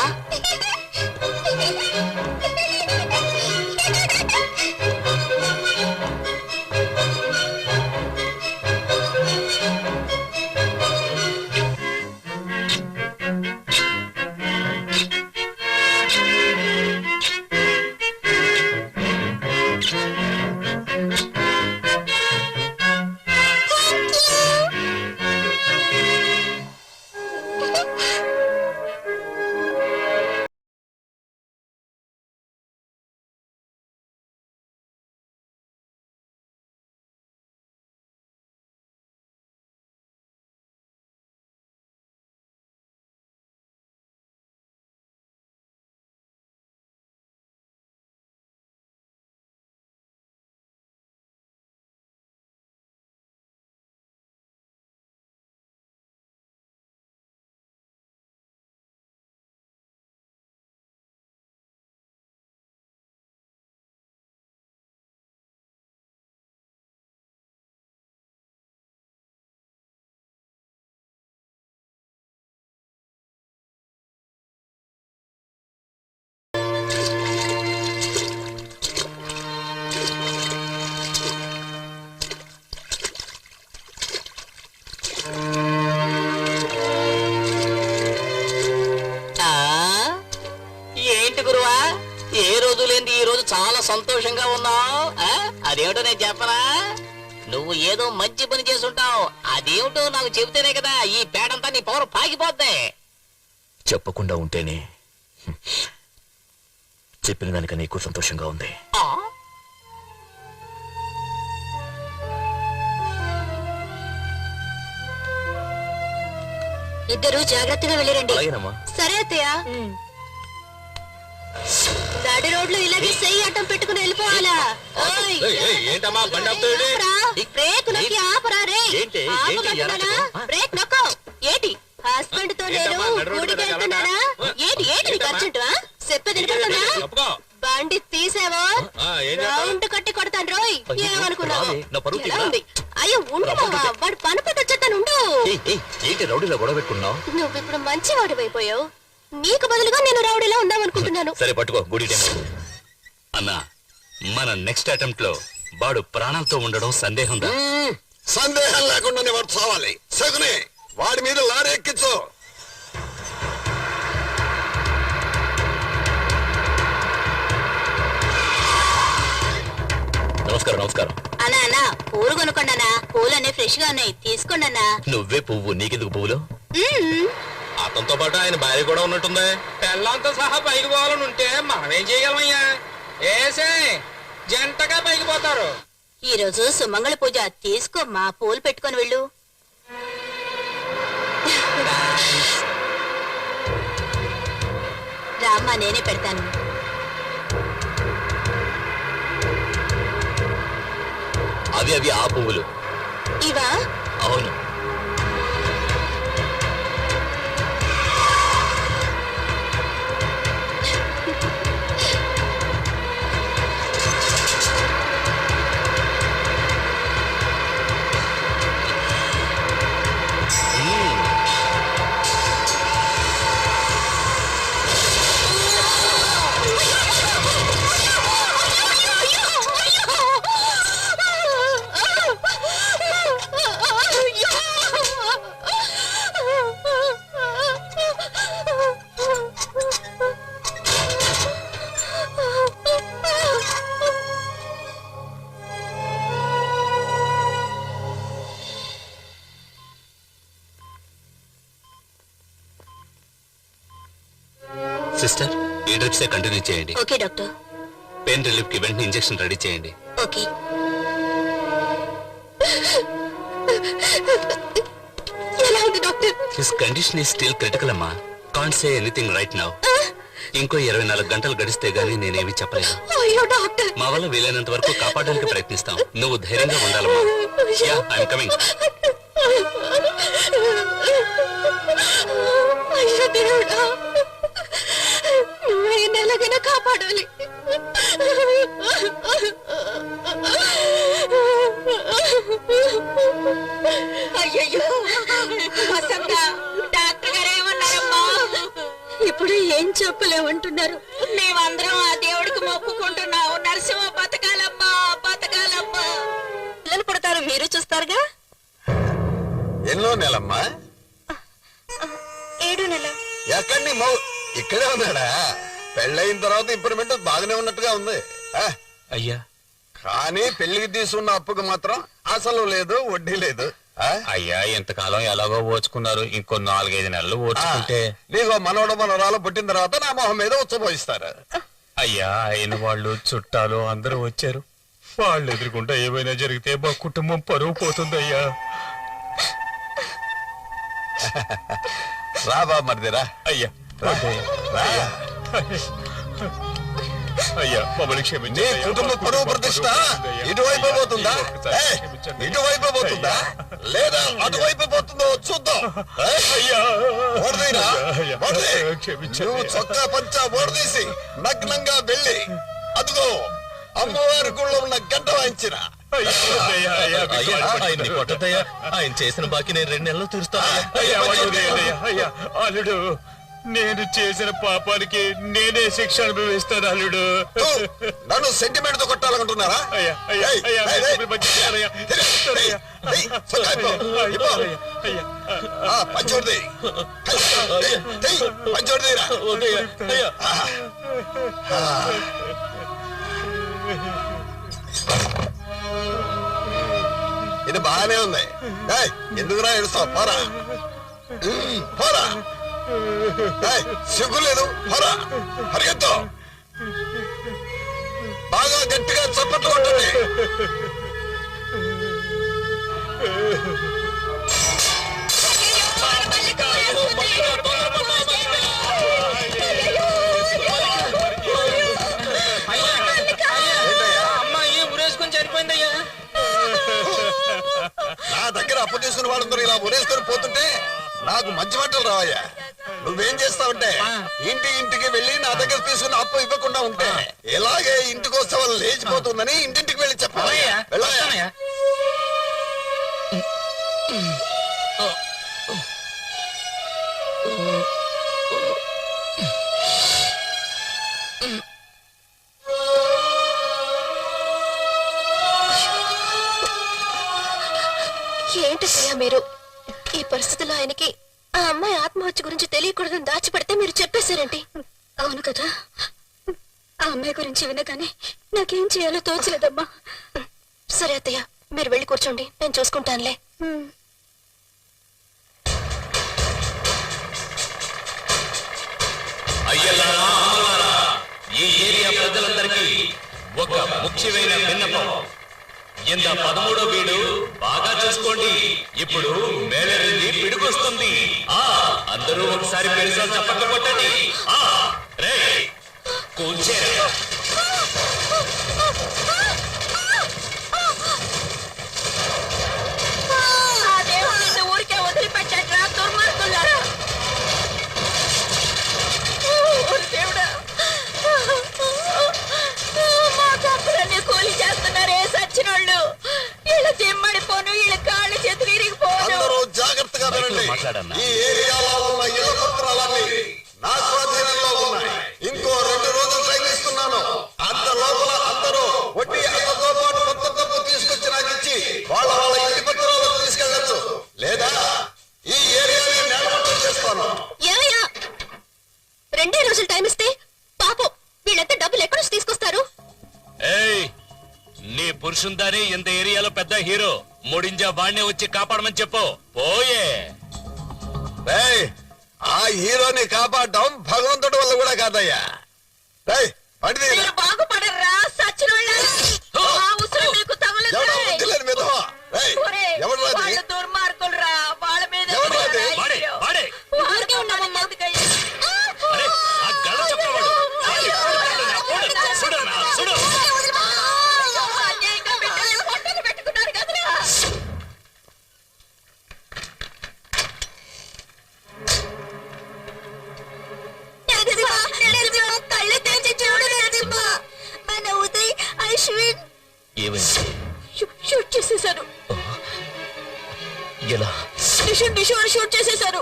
ఏంటి గురువా, ఏ రోజు లేని ఈ రోజు చాలా సంతోషంగా ఉన్నావు? అదేమిటో నేను చెప్పనా? నువ్వు ఏదో మంచి పని చేసుంటావు. అదేమిటో నాకు చెబితేనే కదా ఈ పేడంతా నీ పవర్ పాకిపోద్ది. చెప్పకుండా ఉంటేనే చెప్పిన దానికన్నా ఎక్కువ సంతోషంగా ఉంది. ఇద్దరు జాగ్రత్తగా వెళ్ళిరండి. సరే అత్తయ్య. నడి రోడ్లు ఇలాగే చెయ్యి అడ్డం పెట్టుకుని వెళ్ళిపోవాలా? ఏంటమ్మా బండి ఆపుతాడు? బ్రేక్ నొక్కి ఆపరా రే. ఆపమంటున్నానా? బ్రేక్ నొక్కో. ఏంటి హస్బెండ్ తో నేను గుడికి వెళ్తున్నానా? ఏంటి నీకు అర్జెంట్? చెప్పేది వినపడుతుందా? బండి తీసావో రౌండ్ కట్టి కొడతాను రోయ్. ఏమనుకున్నావు? ఎలా ఉంది? అయ్యో ఉండు మావా, వాడు పని పట్టు వచ్చేస్తాను. ఉండు. ఏంటి రౌడీలో గొడవ పెట్టుకున్నావు? నువ్వు ఇప్పుడు మంచి వాడివైపోయావు. నీకు బదులుగా నేను రౌడీలా ఉందామనుకుంటున్నాను. సరే పట్టుకో, గుడి టైం అన్నా. మన నెక్స్ట్ అటెంప్ట్ లో వాడు ప్రాణాలతో ఉండడం సందేహం. సందేహం లేకుండానే వాడు చావాలి. సగునే వాడి మీద లారీ ఎక్కించు. నమస్కారం. అన్నా పూలు కొనుక్కోండి. పూలన్నీ ఫ్రెష్ గా ఉన్నాయి, తీసుకోండి అన్నా. నువ్వే పువ్వు, నీకెందుకు పువ్వులు? అతనితో పాటు ఆయన భార్య కూడా ఉన్నట్టుంది. పెళ్ళంతో సహా పైకి పోవాలని ఉంటే మనమేం చేయగలమయ్యా? ఏసే జంటగా పైకి పోతారు. ఈ రోజు సుమంగళ పూజ, తీసుకోమ్మా, పూలు పెట్టుకొని వెళ్ళు. రామ్మా, నేనే పెడతాను. అవి ఆ పువ్వులు. ఇవా? అవును. సిస్టర్, ఈ డ్రిప్స్ కంటిన్యూ చేయండి. Okay doctor. పెయిన్ రిలీఫ్ కి వెంటనే ఇంజెక్షన్ రెడీ చేయండి. ఓకే. ఎలా ఉంది doctor? His condition is still critical అమ్మా. Can't say anything right now. ఇంకో 24 గంటలు గడిస్తే గానీ నేనేమి చెప్పలేను. అయ్యో డాక్టర్, మా వల్ల వీలైనంత వరకు కాపాడడానికి ప్రయత్నిస్తాం. నువ్వు ధైర్యంగా ఉండాలమ్మా. I'm coming. అయ్యో దేవుడా, నువ్వు ఈ నెలగైనా కాపాడాలి. అయ్యయ్యో వసంత, డాక్టర్ గారు ఏమన్నారమ్మా? ఇప్పుడు ఏం చెప్పలేమంటున్నారు. మేమందరం ఆ దేవుడికి మొక్కుకుంటున్నావు. నరసింహ బతకాలమ్మా, బతకాలమ్మా. పిల్లలు పుడతారు, మీరు చూస్తారుగా. ఎన్నో నెలమ్మా? 7 నెల. ఎక్కడి నీ మౌ ఇక్కడే ఉన్నాడా? పెళ్ళయిన తర్వాత ఇంప్రూవ్మెంట్ బాగానే ఉన్నట్టుగా ఉంది. అయ్యా, కానీ పెళ్లికి తీసుకున్న అప్పుకు మాత్రం అసలు లేదు, వడ్డీ లేదు. అయ్యా, ఇంతకాలం ఎలాగో ఓచుకున్నారు, ఇంకో 4-5 నెలలు ఓచుకుంటే నీకు మనవడ మనవరాలు పుట్టిన తర్వాత నా మొహం మీద ఉచ్చబోయిస్తారు. అయ్యా, అయిన వాళ్ళు చుట్టాలు అందరూ వచ్చారు. వాళ్ళు ఎదురుకుంటా ఏమైనా జరిగితే మా కుటుంబం పరువు పోతుందయ్యా. రా బామ్మర్దిరా. అయ్యా, అయ్యా మమ్మల్ని క్షమించండి. నీ కుటుంబ పరువు ప్రతిష్ట ఇటువైపు పోతుందా, ఇటువైపు పోతుందా, లేదా అటువైపు పోతుందో చూద్దాం. నువ్వు చొక్కా పంచా ఓడదీసి నగ్నంగా వెళ్ళి అదిగో అమ్మవారి గుళ్ళో ఉన్న గంట వాయించిరా. ఆయన్ని కొట్టద్దయ్యా. ఆయన చేసిన బాకీ నేను 2 నెలలు తీరుస్తాను. అయ్యా అల్లుడు, నేను చేసిన పాపానికి నేనే శిక్ష అనుభవిస్తాను అల్లుడు. నన్ను సెంటిమెంట్ తో కొట్టాలనుకుంటున్నారా? పంచోడిది పంచోడిదిరా. ఇది బాగానే ఉంది. ఎందుకురా ఏడుస్తావు? పోరా పోరా, సిగ్గు లేదు, పోరా, పరిగెత్తు. బాగా గట్టిగా చప్పట్లు కొట్టండి. అమ్మాయి ఉరేసుకొని చనిపోయిందయ్యా. నా దగ్గర అప్పు తీసుకుని వాళ్ళందరూ ఇలా ఉరేసుకొని పోతుంటే నాకు మంచి మాటలు రావయ్యా. నువ్వేం చేస్తావంటే ఇంటికి వెళ్ళి నా దగ్గర తీసుకున్న అప్పు ఇవ్వకుండా ఉంటే ఎలాగే ఇంటికి వస్తే వాళ్ళు లేచిపోతుందని ఇంటింటికి వెళ్ళి చెప్పాలయ్యా. వెళ్ళాయా? ఏంటి సయ్యా మీరు? ఈ పరిస్థితుల్లో ఆయనకి ఆ అమ్మాయి ఆత్మహత్య గురించి తెలియకూడదని దాచిపెడితే మీరు చెప్పేశారండి. అవును కదా, ఆ అమ్మాయి గురించి వినగానే నాకేం చేయాలో తోచలేదమ్మా. సరే అత్తయ్య, మీరు వెళ్ళి కూర్చోండి, నేను చూసుకుంటానులే. అయ్యలారా, అమ్మలారా, ఈ ఏరియా ప్రజలందరికీ ఒక ముఖ్యమైన విన్నపం. ఇంత 13వ వీడు బాగా చూసుకోండి. ఇప్పుడు మేలరింది పిడుకొస్తుంది. అందరూ ఒకసారి పెరిసాలు చప్పట్లు కొట్టండి. రే కూల్చేరా. ఆ దేవుడు నిన్ను ఊరికే వదిలిపెట్టాడ్రా, దుర్మార్గులారా. దేవుడా, మా కప్పులన్నీ కూలి చేస్తున్నారే సచ్చినోళ్ళు. వీళ్ళ దిమ్మడిపోను, వీళ్ళ కాళ్ళు చేతులు ఇరిగిపోను. అందరూ జాగ్రత్తగా వినండి. ఈ ఏరియాలో ఉన్న ఇళ్ల పత్రాలన్నీ నా స్వాధీనంలో ఉన్నాయి. ఇంకో 2 రోజులు టైం ఇస్తున్నాను. అంత లోపల అందరూ వడ్డీ అద్దతో పాటు మొత్తం డబ్బు తీసుకొచ్చి నాకు ఇచ్చి వాళ్ళ ఇంటి పత్రాలు తీసుకెళ్ళచ్చు, లేదా ఈ ఏరియాని నేలమట్టం చేస్తాను. ఏమయ్యా, 2 రోజులు టైం ఇస్తే పాపం వీళ్ళంతా డబ్బులు ఎక్కడి నుంచి తీసుకొస్తారు? ఏయ్, నీ పురుషుందాని ఇంత ఏరియాలో పెద్ద హీరో. ముడింజా వాణ్ణే వచ్చి కాపాడమని చెప్పు. పోయే. ఆ హీరోని కాపాడడం భగవంతుడి వల్ల కూడా కాదయ్యా. మీరు బాగుపడర్రా సచ్చినోళ్ళారా. మా ఉసురు మీకు తగలుతాయి. వాళ్ళు దుర్మార్గులురా, వాళ్ళ మీద ఊరికే ఉన్నామమ్మా. ఆ గళ్ళ చెప్పవాడు కేశవని షూట్ చేసేశారు.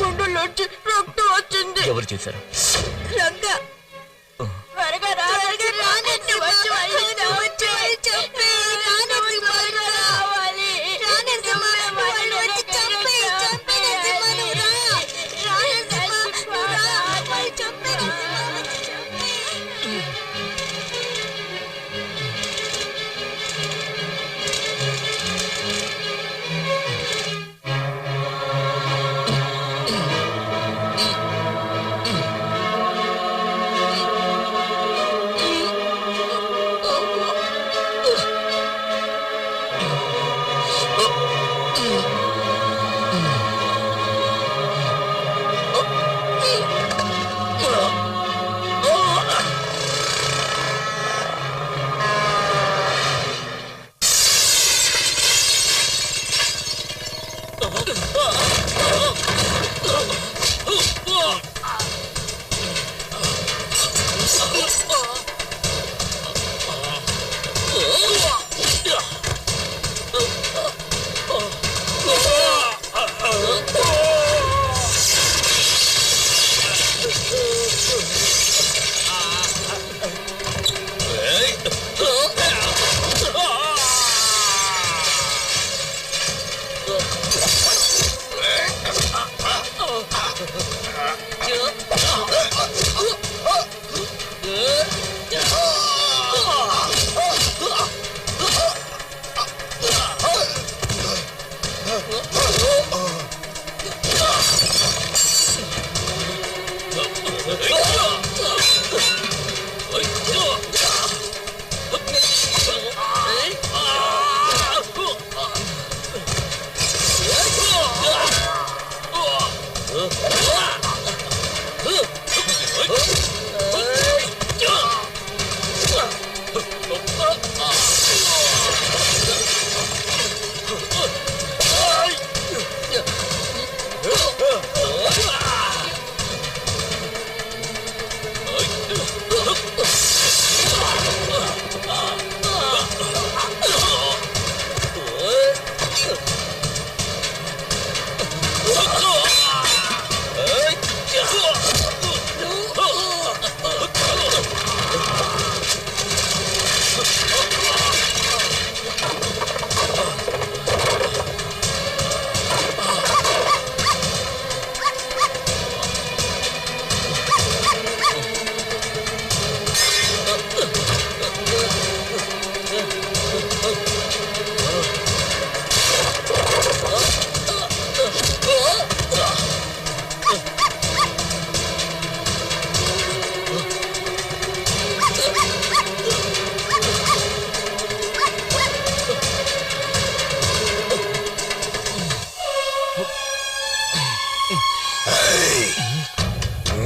గుండెల్లో రక్తం వచ్చింది. ఎవరు చేశారు? రంగా త్వరగా రావాలి.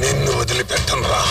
నిన్ను వదిలిపెట్టను రా.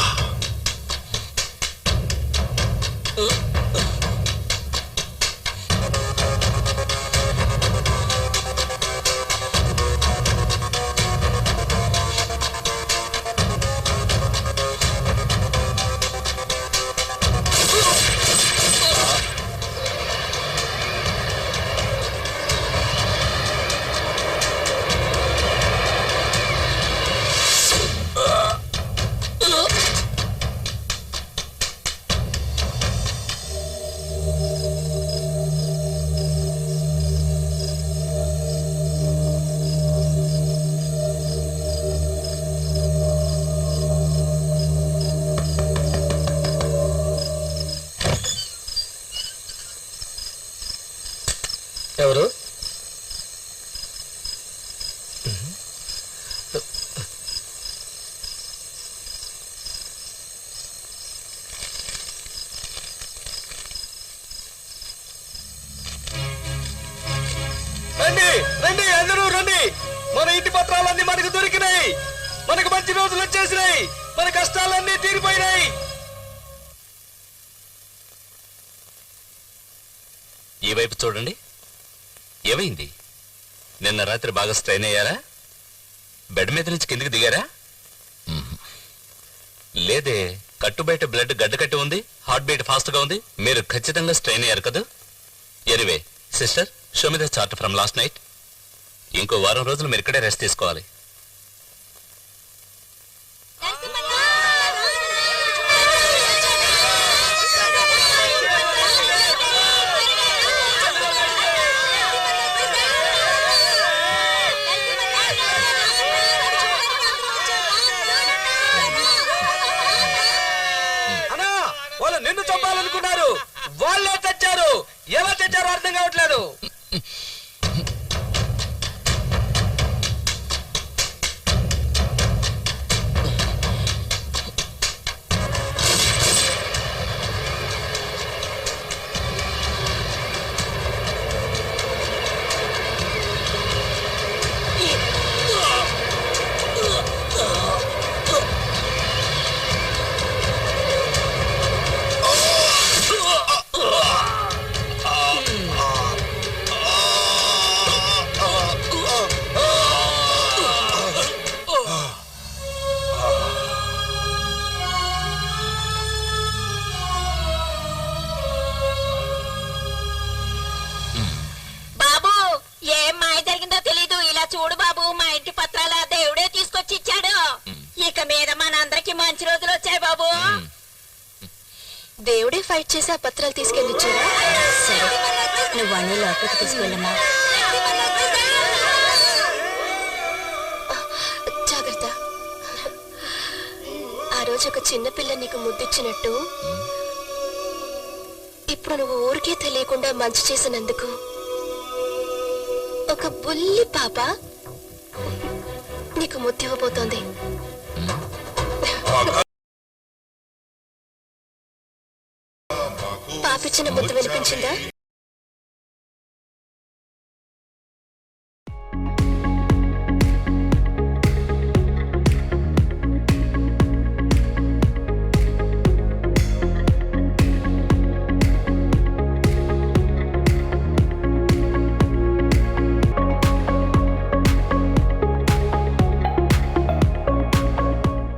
ఎవరు? రండి రండి, అందరూ రండి. మన ఇంటి పత్రాలన్నీ మనకు దొరికినాయి. మనకు మంచి రోజులు వచ్చేసినాయి. మన కష్టాలన్నీ తీరిపోయినాయి. ఈ వైపు చూడండి. ఏమైంది? నిన్న రాత్రి బాగా స్ట్రెయిన్ అయ్యారా? బెడ్ మీద నుంచి కిందికి దిగారా? లేదే, కట్టు బయట బ్లడ్ గడ్డ కట్టి ఉంది, హార్ట్ బీట్ ఫాస్ట్ గా ఉంది. మీరు ఖచ్చితంగా స్ట్రెయిన్ అయ్యారు కదా. Anyway sister, show me the chart from last night. ఇంకో వారం రోజులు మీరు ఇక్కడే రెస్ట్ తీసుకోవాలి. అన్నా వాళ్ళు నిన్ను చంపాలనుకున్నారు, వాళ్ళే తెచ్చారు. ఎలా తెచ్చారో అర్థం కావట్లేదు. బాబు ఏం మాయ జరిగిందో తెలీదు. ఇలా చూడు బాబు, మా ఇంటి పత్రాల దేవుడే తీసుకొచ్చి ఇచ్చాడు. ఇక మీద మనందరికి మంచి రోజులు వచ్చాయి బాబు. దేవుడే ఫైట్ చేసి ఆ పత్రాలు తీసుకెళ్ళిచ్చారా? సరే, నువ్వు అన్ని లోపలికి తీసుకెళ్ళమ్మా. జాగ్రత్త. ఆ రోజు ఒక చిన్న పిల్ల నీకు ముద్దిచ్చినట్టు ఇప్పుడు నువ్వు ఊరికే తెలియకుండా మంచి చేసినందుకు ఒక బుల్లి పాప నీకు ముద్దివ్వబోతోంది. పాపిచ్చిన ముద్దు వినిపించిందా?